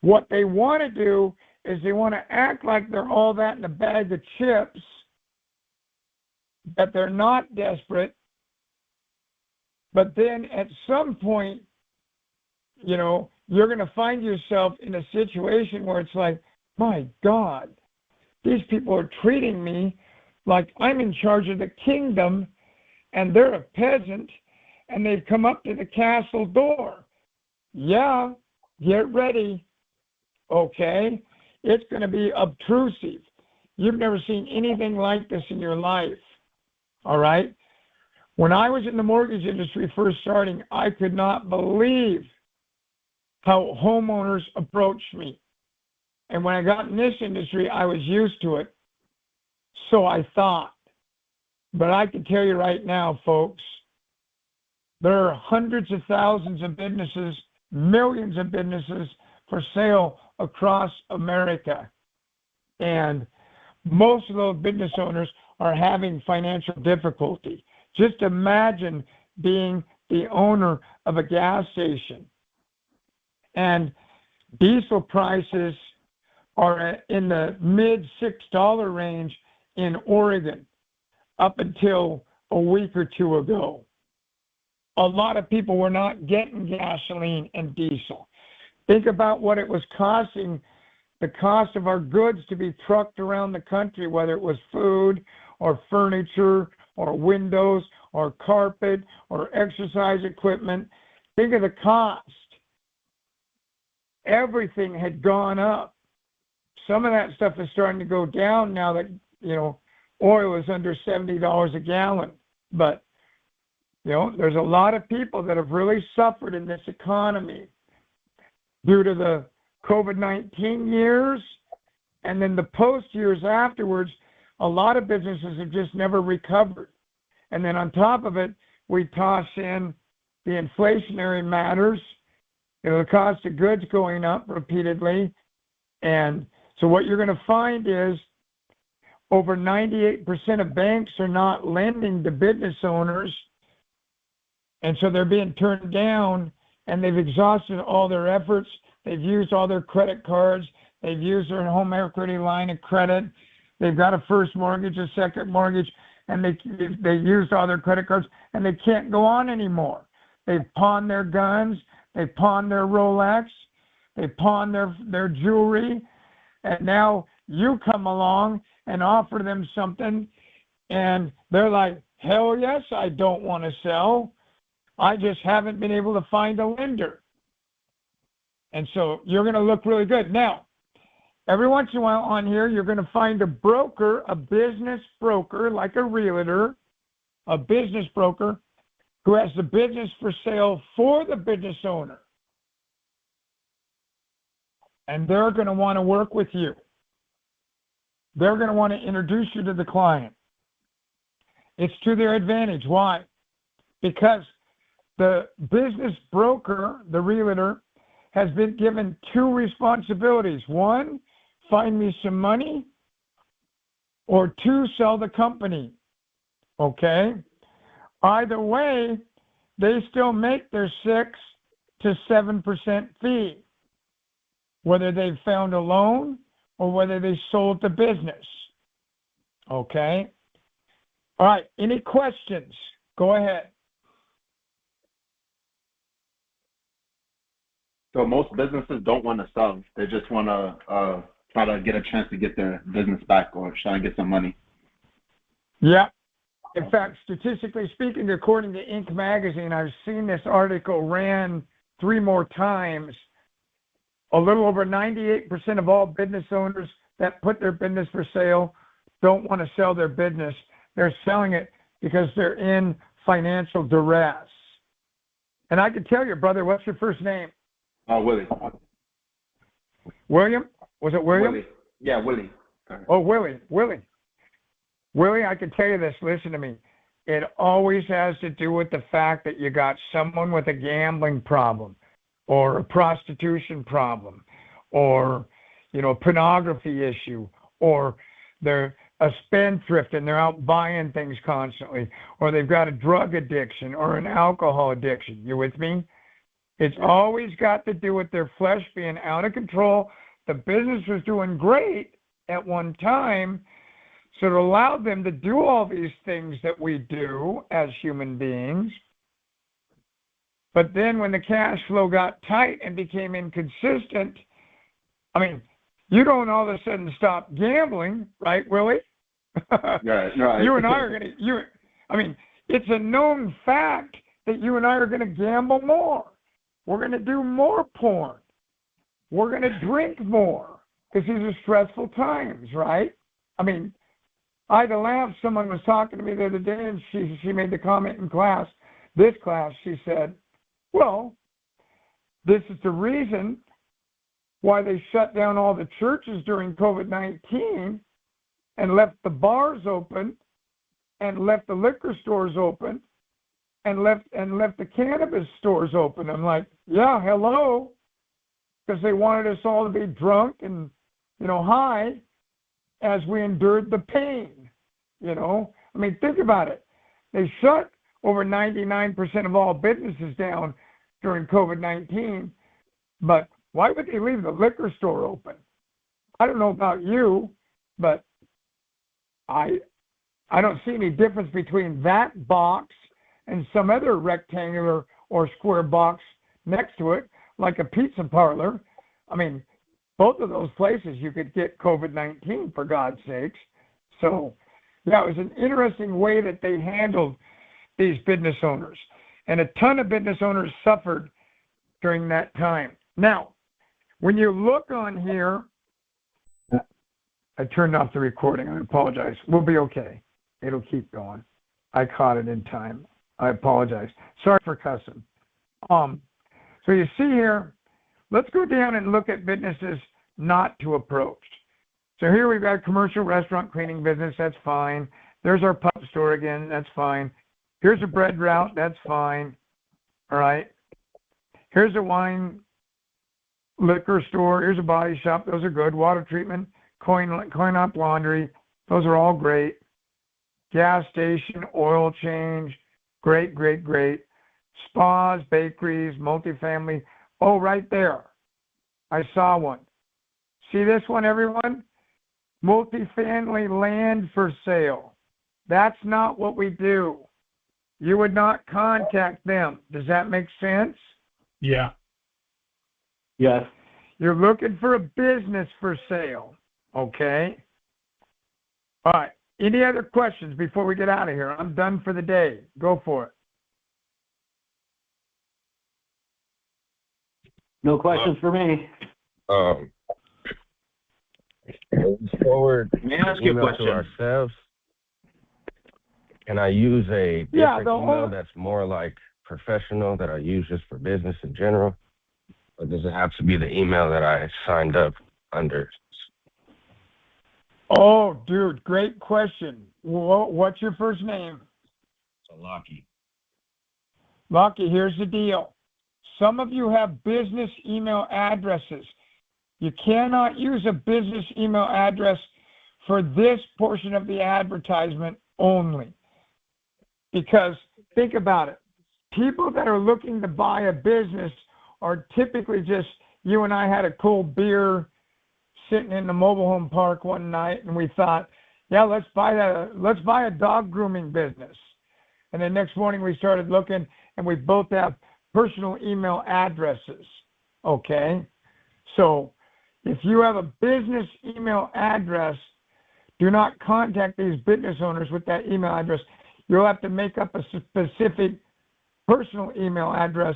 what they want to do is they want to act like they're all that in a bag of chips, that they're not desperate. But then at some point, you know, you're going to find yourself in a situation where it's like, my God, these people are treating me like I'm in charge of the kingdom, and they're a peasant, and they've come up to the castle door. Yeah, get ready. Okay? It's going to be obtrusive. You've never seen anything like this in your life. All right? When I was in the mortgage industry first starting, I could not believe how homeowners approached me. And when I got in this industry, I was used to it. So I thought. But I can tell you right now, folks, there are hundreds of thousands of businesses, millions of businesses for sale across America. And most of those business owners are having financial difficulty. Just imagine being the owner of a gas station. And diesel prices are in the mid $6 range in Oregon up until a week or two ago. A lot of people were not getting gasoline and diesel. Think about what it was costing, the cost of our goods to be trucked around the country, whether it was food or furniture or windows or carpet or exercise equipment. Think of the cost. Everything had gone up. Some of that stuff is starting to go down now that, you know, oil is under $70 a gallon. But, you know, there's a lot of people that have really suffered in this economy due to the COVID-19 years, and then the post years afterwards. A lot of businesses have just never recovered. And then on top of it, we toss in the inflationary matters, you know, the cost of goods going up repeatedly. And so what you're going to find is over 98% of banks are not lending to business owners. And so they're being turned down, and they've exhausted all their efforts. They've used all their credit cards. They've used their home equity line of credit. They've got a first mortgage, a second mortgage, and they used all their credit cards, and they can't go on anymore. They've pawned their guns. They've pawned their Rolex. They've pawned their jewelry. And now you come along and offer them something, and they're like, hell yes, I don't want to sell. I just haven't been able to find a lender. And so you're going to look really good. Now, every once in a while on here, you're going to find a broker, a business broker, like a realtor, a business broker, who has the business for sale for the business owner. And they're going to want to work with you. They're going to want to introduce you to the client. It's to their advantage. Why? Because the business broker, the realtor, has been given two responsibilities. One, find me some money, or two, sell the company. Okay? Either way, they still make their 6 to 7% fee, whether they've found a loan or whether they sold the business. Okay? All right, any questions? Go ahead. So most businesses don't want to sell. They just want to try to get a chance to get their business back or try and get some money. Yeah. In fact, statistically speaking, according to Inc. magazine, I've seen this article ran 3 more times. A little over 98% of all business owners that put their business for sale don't want to sell their business. They're selling it because they're in financial duress. And I can tell you, brother, what's your first name? Willie. William? Was it William? Willie. Yeah, Willie. Sorry. Oh, Willie. Willie, I can tell you this. Listen to me. It always has to do with the fact that you got someone with a gambling problem or a prostitution problem or, a pornography issue, or they're a spendthrift and they're out buying things constantly, or they've got a drug addiction or an alcohol addiction. You with me? It's always got to do with their flesh being out of control. The business was doing great at one time, so it allowed them to do all these things that we do as human beings. But then when the cash flow got tight and became inconsistent, you don't all of a sudden stop gambling, right, Willie? Right. You and I are going to, it's a known fact that you and I are going to gamble more. We're going to do more porn. We're going to drink more because these are stressful times, right? I had to laugh. Someone was talking to me the other day, and she made the comment in this class, she said, well, this is the reason why they shut down all the churches during COVID-19 and left the bars open and left the liquor stores open and left the cannabis stores open. I'm like, yeah, hello, because they wanted us all to be drunk and, high as we endured the pain, Think about it. They shut over 99% of all businesses down during COVID-19, but why would they leave the liquor store open? I don't know about you, but I don't see any difference between that box and some other rectangular or square box next to it, like a pizza parlor. Both of those places you could get COVID-19, for God's sakes. So, yeah, it was an interesting way that they handled these business owners. And a ton of business owners suffered during that time. Now, when you look on here, I turned off the recording. I apologize. We'll be okay. It'll keep going. I caught it in time. I apologize. Sorry for cussing. So you see here, let's go down and look at businesses not to approach. So here we've got a commercial restaurant cleaning business. That's fine. There's our pub store again. That's fine. Here's a bread route. That's fine. All right. Here's a wine liquor store. Here's a body shop. Those are good. Water treatment, coin up laundry. Those are all great. Gas station, oil change. Great. Spas, bakeries, multifamily. Oh, right there. I saw one. See this one, everyone? Multifamily land for sale. That's not what we do. You would not contact them. Does that make sense? Yeah. Yes. You're looking for a business for sale. Okay? All right. Any other questions before we get out of here? I'm done for the day. Go for it. No questions for me. Forward. May I ask you a email question? to ourselves. Can I use a different email that's more like professional that I use just for business in general? Or does it have to be the email that I signed up under? Oh, dude, great question. What's your first name? So Lockie. Lockie, here's the deal. Some of you have business email addresses. You cannot use a business email address for this portion of the advertisement only. Because think about it. People that are looking to buy a business are typically just, you and I had a cold beer sitting in the mobile home park one night and we thought, yeah, let's buy a dog grooming business. And the next morning we started looking and we both have personal email addresses. Okay? So if you have a business email address, do not contact these business owners with that email address. You'll have to make up a specific personal email address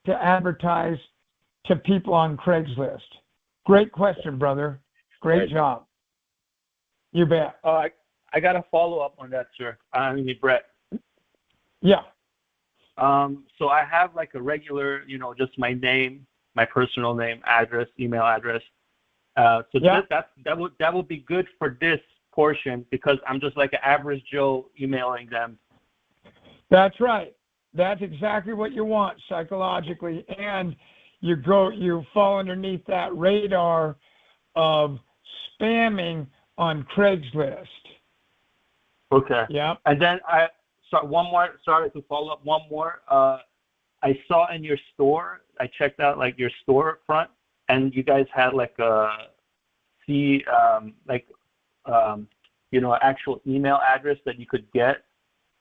to advertise to people on Craigslist. Great question, brother. Great job. You bet. I I got a follow-up on that, sir. I mean, Brett. Yeah. So I have like a regular, just my name, my personal name, address, email address. So Yeah. that would be good for this portion because I'm just like an average Joe emailing them. That's right. That's exactly what you want psychologically, and you fall underneath that radar of spamming on Craigslist. Okay. Yeah. And then sorry to follow up one more. I saw in your store, I checked out like your storefront, and you guys had like actual email address that you could get,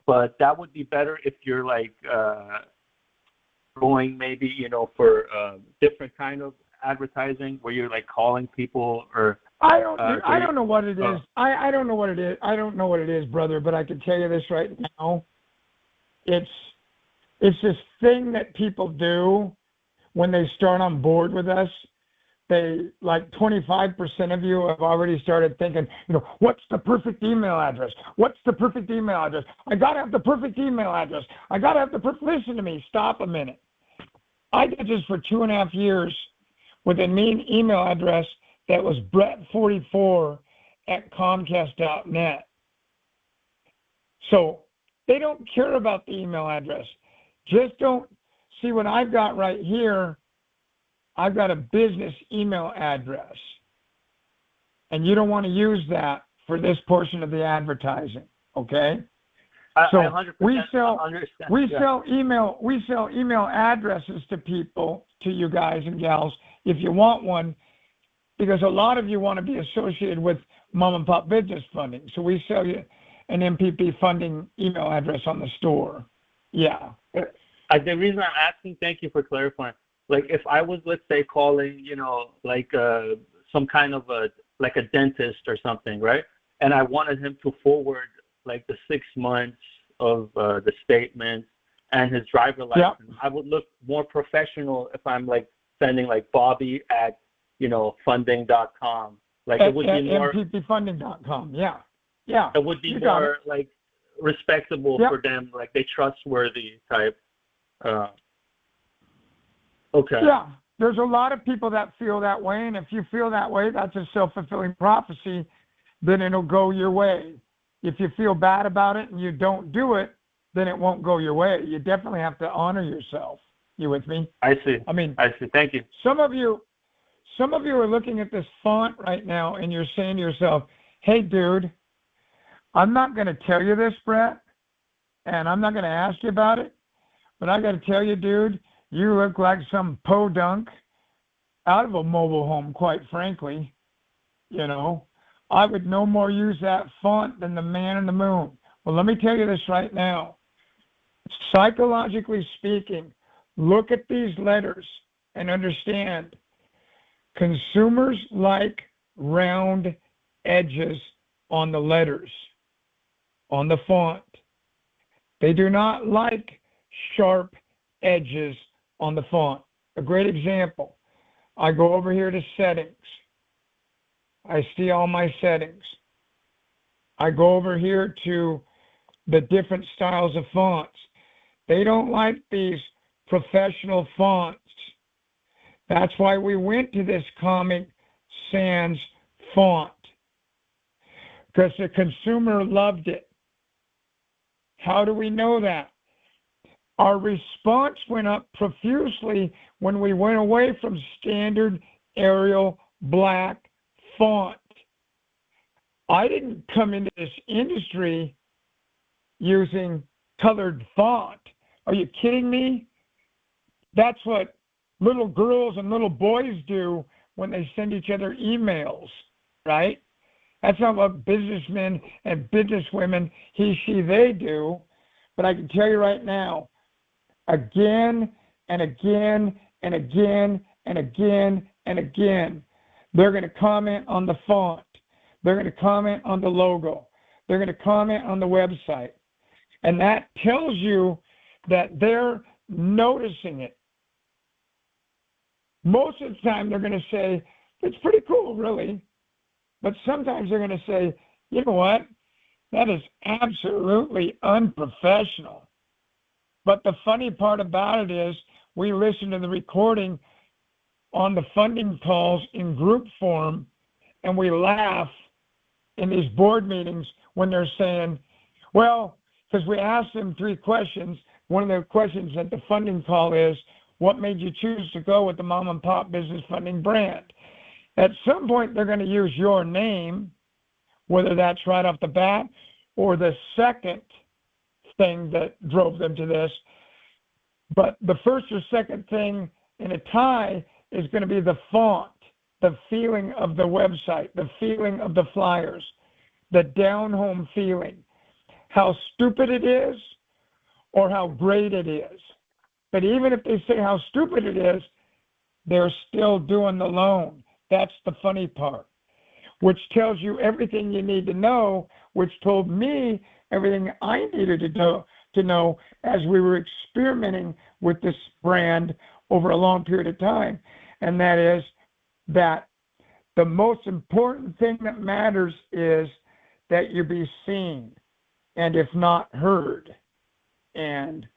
but that would be better if you're like going maybe for different kind of advertising where you're like calling people or. I don't know what it is. I don't know what it is. I don't know what it is, brother. But I can tell you this right now. It's this thing that people do when they start on board with us. They, like 25% of you have already started thinking, what's the perfect email address? What's the perfect email address? I got to have the perfect email address. I got to have the perfect, listen to me, stop a minute. I did this for 2.5 years with a mean email address that was Brett44@Comcast.net. So they don't care about the email address. Just don't see what I've got right here. I've got a business email address, and you don't want to use that for this portion of the advertising. Okay? So I 100% understand. We sell email addresses to people, to you guys and gals, if you want one, because a lot of you want to be associated with mom and pop business funding. So we sell you an MPP funding email address on the store. Yeah. The reason I'm asking, thank you for clarifying. Like if I was, let's say, calling, like some kind of a dentist or something, right? And I wanted him to forward like the 6 months of the statement and his driver license. Yeah. I would look more professional if I'm like sending like Bobby at funding.com. Like it would be more MPPfunding.com. Yeah. Yeah. It would be more like respectable for them, like they trustworthy type. Okay. Yeah. There's a lot of people that feel that way, and if you feel that way, that's a self-fulfilling prophecy, then it'll go your way. If you feel bad about it and you don't do it, then it won't go your way. You definitely have to honor yourself. You with me? I see. I see. Thank you. Some of you are looking at this font right now, and you're saying to yourself, hey, dude, I'm not going to tell you this, Brett, and I'm not going to ask you about it, but I got to tell you, dude, you look like some podunk out of a mobile home, quite frankly. I would no more use that font than the man in the moon. Well, let me tell you this right now. Psychologically speaking, look at these letters and understand consumers like round edges on the letters, on the font. They do not like sharp edges on the font. A great example, I go over here to settings. I see all my settings. I go over here to the different styles of fonts. They don't like these professional fonts. That's why we went to this Comic Sans font, because the consumer loved it. How do we know that? Our response went up profusely when we went away from standard Arial black font. I didn't come into this industry using colored font. Are you kidding me? That's what little girls and little boys do when they send each other emails, right? That's not what businessmen and businesswomen, he, she, they do. But I can tell you right now, again and again and again and again and again, they're going to comment on the font. They're going to comment on the logo. They're going to comment on the website. And that tells you that they're noticing it. Most of the time they're going to say, it's pretty cool, really. But sometimes they're going to say, you know what? That is absolutely unprofessional. But the funny part about it is we listen to the recording on the funding calls in group form, and we laugh in these board meetings when they're saying, well, because we asked them 3 questions. One of the questions at the funding call is, what made you choose to go with the mom and pop business funding brand? At some point, they're going to use your name, whether that's right off the bat or the second thing that drove them to this. But the first or second thing in a tie is going to be the font, the feeling of the website, the feeling of the flyers, the down-home feeling, how stupid it is or how great it is. But even if they say how stupid it is, they're still doing the loan. That's the funny part, which tells you everything you need to know, which told me everything I needed to know as we were experimenting with this brand over a long period of time. And that is that the most important thing that matters is that you be seen, and if not heard. And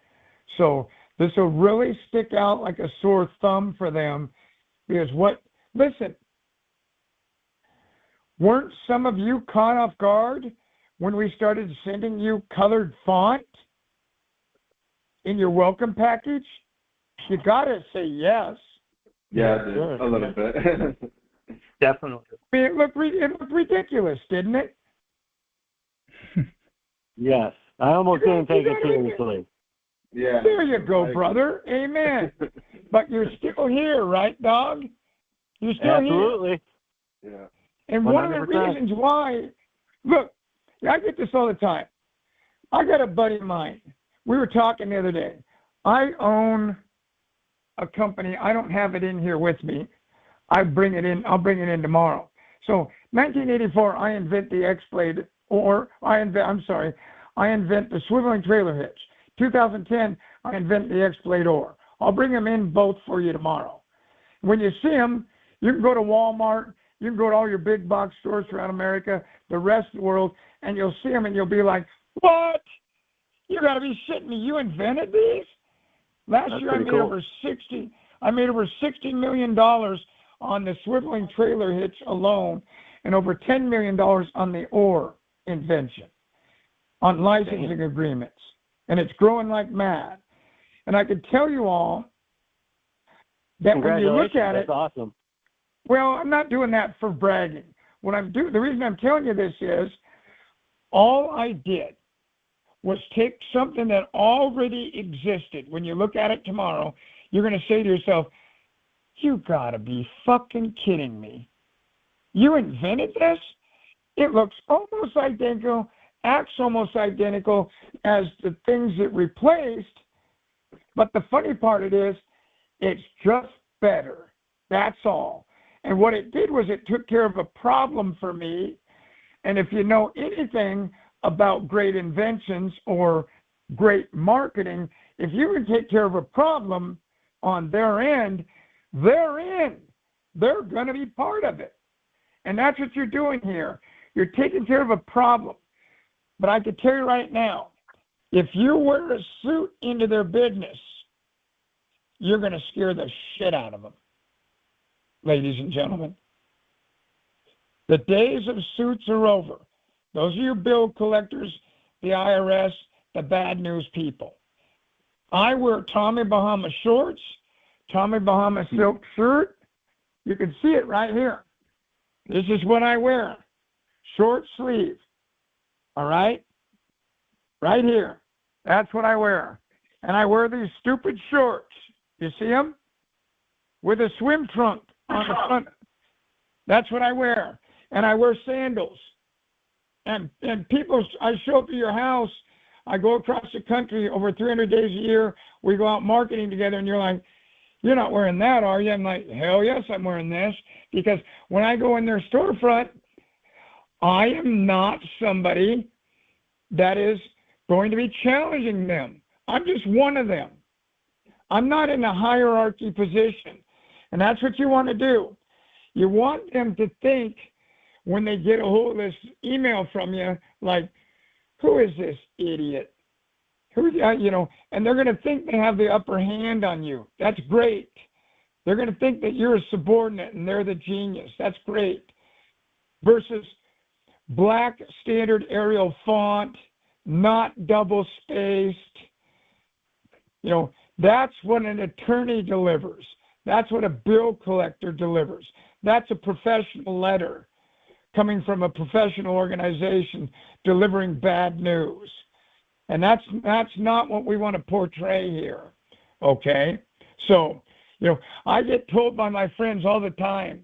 so this will really stick out like a sore thumb for them, because listen, weren't some of you caught off guard when we started sending you colored font in your welcome package? You got to say yes. Yeah, a little bit. Definitely. I mean, it looked ridiculous, didn't it? Yes. I almost didn't take it seriously. Yeah. There you go, brother. Amen. But you're still here, right, dog? You're still Absolutely. Yeah. here. And 100%. one of the reasons why, look, I get this all the time. I got a buddy of mine. We were talking the other day. I own a company. I don't have it in here with me. I'll bring it in tomorrow. So 1984, I invent the X-Blade, I invent the swiveling trailer hitch. 2010, I invent the X-Blade oar. I'll bring them in both for you tomorrow. When you see them, you can go to Walmart, you can go to all your big box stores around America, the rest of the world, and you'll see them and you'll be like, what? You got to be shitting me. You invented these? Last year I made over $60 million on the swiveling trailer hitch alone, and over $10 million on the oar invention, on licensing agreements. And it's growing like mad. And I can tell you all that when you look at it, that's awesome. well, I'm not doing that for bragging. The reason I'm telling you this is, all I did was take something that already existed. When you look at it tomorrow, you're going to say to yourself, you got to be fucking kidding me. You invented this? It looks almost identical, acts almost identical as the things it replaced, but the funny part is, it's just better. That's all. And what it did was it took care of a problem for me. And if you know anything about great inventions or great marketing, if you can take care of a problem on their end, they're in. They're going to be part of it. And that's what you're doing here. You're taking care of a problem. But I can tell you right now, if you wear a suit into their business, you're going to scare the shit out of them, ladies and gentlemen. The days of suits are over. Those are your bill collectors, the IRS, the bad news people. I wear Tommy Bahama shorts, Tommy Bahama silk shirt. You can see it right here. This is what I wear. Short sleeve. All right? Right here. That's what I wear. And I wear these stupid shorts. You see them? With a swim trunk on the front. That's what I wear. And I wear sandals. And people, I show up to your house. I go across the country over 300 days a year. We go out marketing together, and you're like, you're not wearing that, are you? I'm like, hell yes, I'm wearing this. Because when I go in their storefront, I am not somebody that is going to be challenging them. I'm just one of them. I'm not in a hierarchy position. And that's what you want to do. You want them to think when they get a hold of this email from you, like, who is this idiot? Who, and they're going to think they have the upper hand on you. That's great. They're going to think that you're a subordinate and they're the genius. That's great. Versus black standard Arial font, not double-spaced. That's what an attorney delivers. That's what a bill collector delivers. That's a professional letter coming from a professional organization delivering bad news. And that's not what we want to portray here, okay? So, I get told by my friends all the time.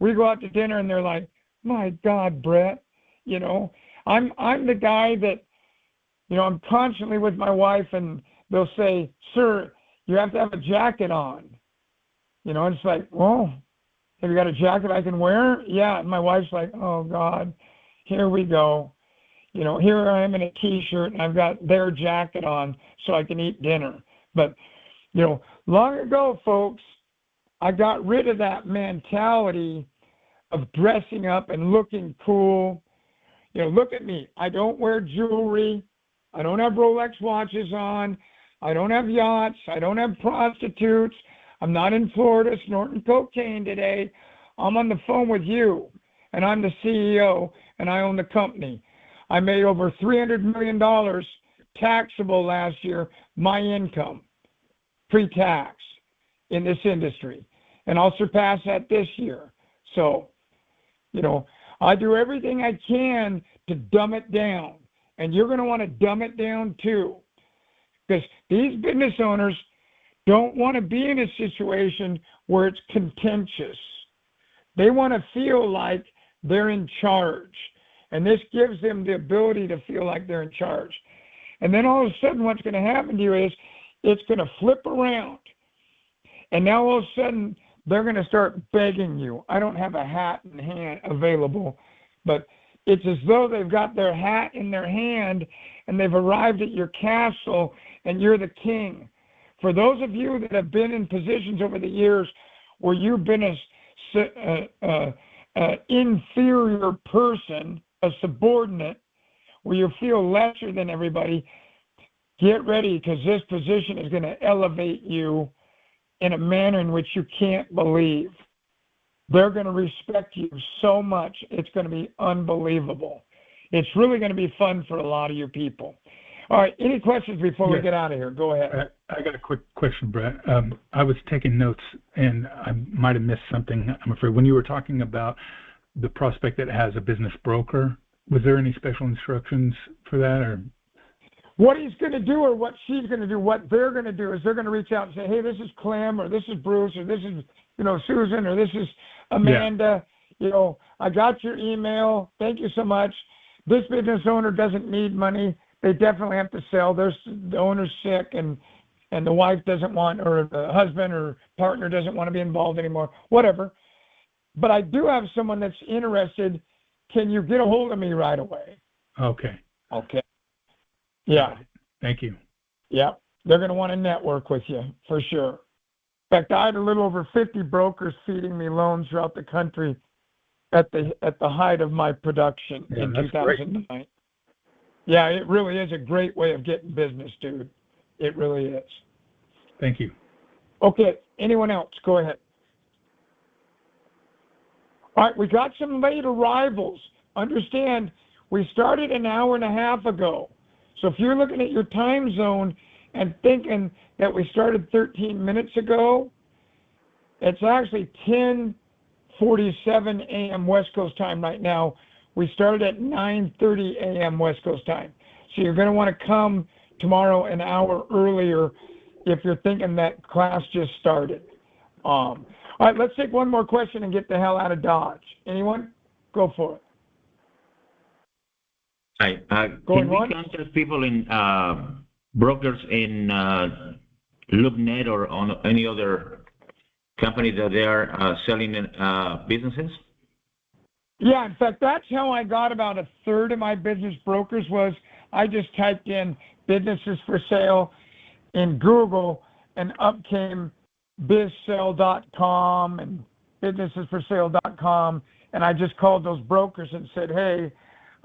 We go out to dinner and they're like, my God, Brett, I'm the guy that, I'm constantly with my wife and they'll say, sir, you have to have a jacket on. And it's like, well, have you got a jacket I can wear? Yeah. And my wife's like, oh God, here we go. Here I am in a t-shirt and I've got their jacket on so I can eat dinner. But, long ago, folks, I got rid of that mentality of dressing up and looking cool. Look at me. I don't wear jewelry. I don't have Rolex watches on. I don't have yachts. I don't have prostitutes. I'm not in Florida snorting cocaine today. I'm on the phone with you, and I'm the CEO, and I own the company. I made over $300 million taxable last year, my income, pre-tax, in this industry. And I'll surpass that this year. So, I do everything I can to dumb it down. And you're going to want to dumb it down too. Because these business owners don't want to be in a situation where it's contentious. They want to feel like they're in charge. And this gives them the ability to feel like they're in charge. And then all of a sudden what's going to happen to you is it's going to flip around. And now all of a sudden they're going to start begging you. I don't have a hat in hand available, but it's as though they've got their hat in their hand and they've arrived at your castle and you're the king. For those of you that have been in positions over the years where you've been an inferior person, a subordinate, where you feel lesser than everybody, get ready, because this position is going to elevate you in a manner in which you can't believe. They're going to respect you so much, it's going to be unbelievable. It's really going to be fun for a lot of you people. All right, any questions before we get out of here? Go ahead. I got a quick question, Brett. I was taking notes, and I might have missed something, I'm afraid. When you were talking about the prospect that has a business broker, was there any special instructions for that? Or what he's going to do or what she's going to do, what they're going to do is they're going to reach out and say, hey, this is Clem, or this is Bruce, or this is, Susan, or this is Amanda. Yeah. I got your email. Thank you so much. This business owner doesn't need money. They definitely have to sell. The owner's sick and the wife doesn't want, or the husband or partner doesn't want to be involved anymore, whatever. But I do have someone that's interested. Can you get a hold of me right away? Okay. Yeah. Thank you. Yeah. They're going to want to network with you for sure. In fact, I had a little over 50 brokers feeding me loans throughout the country at the height of my production in 2009. Great. Yeah, it really is a great way of getting business, dude. It really is. Thank you. Okay, anyone else? Go ahead. All right, we got some late arrivals. Understand, we started an hour and a half ago. So if you're looking at your time zone and thinking that we started 13 minutes ago, it's actually 10:47 a.m. West Coast time right now. We started at 9:30 a.m. West Coast time. So you're going to want to come tomorrow an hour earlier if you're thinking that class just started. All right, let's take one more question and get the hell out of Dodge. Anyone? Go for it. Hi. Can we contact people in brokers in LoopNet or on any other company that they are selling businesses? Yeah, in fact, that's how I got about a third of my business brokers. Was I just typed in businesses for sale in Google, and up came bizsell.com and businessesforsale.com, and I just called those brokers and said, hey,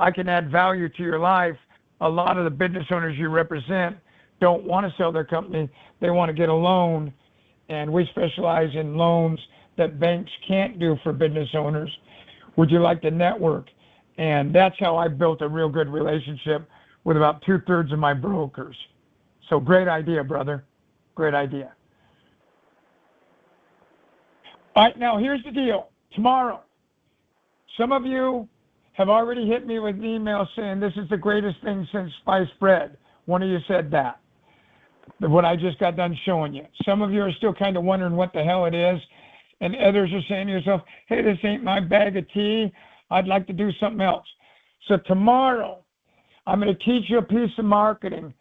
I can add value to your life. A lot of the business owners you represent don't want to sell their company. They want to get a loan, and we specialize in loans that banks can't do for business owners. Would you like to network? And that's how I built a real good relationship with about 2/3 of my brokers. So great idea, brother. Great idea. All right, now here's the deal. Tomorrow, some of you have already hit me with an email saying this is the greatest thing since sliced bread. One of you said that, what I just got done showing you. Some of you are still kind of wondering what the hell it is, and others are saying to yourself, hey, this ain't my bag of tea. I'd like to do something else. So tomorrow, I'm going to teach you a piece of marketing.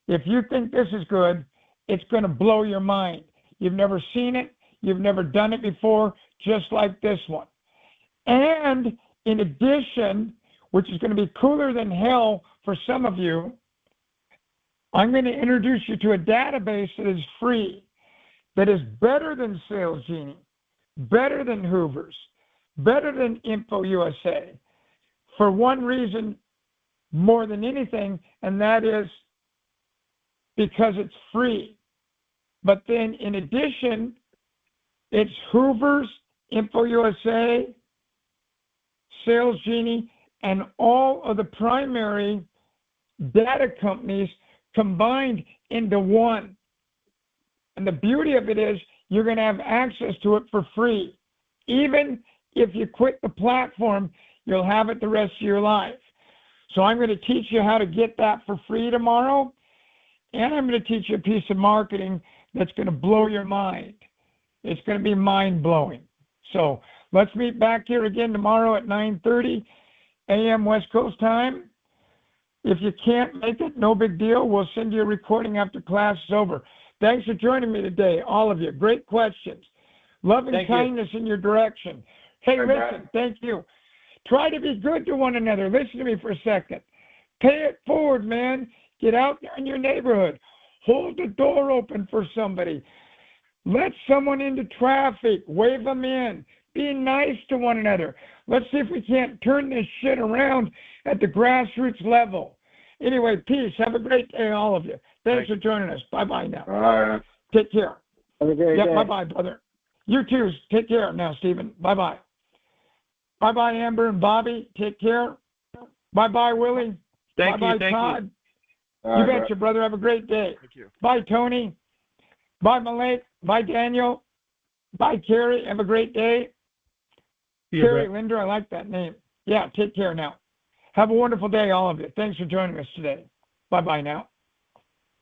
If you think this is good, it's going to blow your mind. You've never seen it. You've never done it before, just like this one. And in addition, which is going to be cooler than hell for some of you, I'm going to introduce you to a database that is free, that is better than Sales Genie, better than Hoovers, better than Info USA, for one reason more than anything, and that is because it's free. But then in addition, it's Hoovers, Info USA, Sales Genie, and all of the primary data companies combined into one. And the beauty of it is you're going to have access to it for free. Even if you quit the platform, you'll have it the rest of your life. So I'm going to teach you how to get that for free tomorrow, and I'm going to teach you a piece of marketing that's going to blow your mind. It's going to be mind-blowing. So let's meet back here again tomorrow at 9:30 a.m. West Coast time. If you can't make it, no big deal. We'll send you a recording after class is over. Thanks for joining me today, all of you. Great questions. Love and kindness in your direction. Hey, listen, thank you. Try to be good to one another. Listen to me for a second. Pay it forward, man. Get out there in your neighborhood. Hold the door open for somebody. Let someone into traffic. Wave them in. Be nice to one another. Let's see if we can't turn this shit around at the grassroots level. Anyway, peace. Have a great day, all of you. Thanks for joining us. Bye-bye now. All right. Take care. Have a great day. Bye-bye, brother. You too. Take care now, Stephen. Bye-bye. Bye-bye, Amber and Bobby. Take care. Bye-bye, Willie. Bye-bye, Todd. You betcha, brother. Have a great day. Thank you. Bye, Tony. Bye, Malek. Bye, Daniel. Bye, Carrie. Have a great day. Carrie Linder, I like that name. Yeah, take care now. Have a wonderful day, all of you. Thanks for joining us today. Bye-bye now.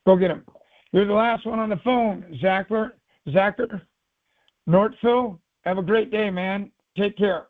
Go get him. You're the last one on the phone, Zacher Nortville. Have a great day, man. Take care.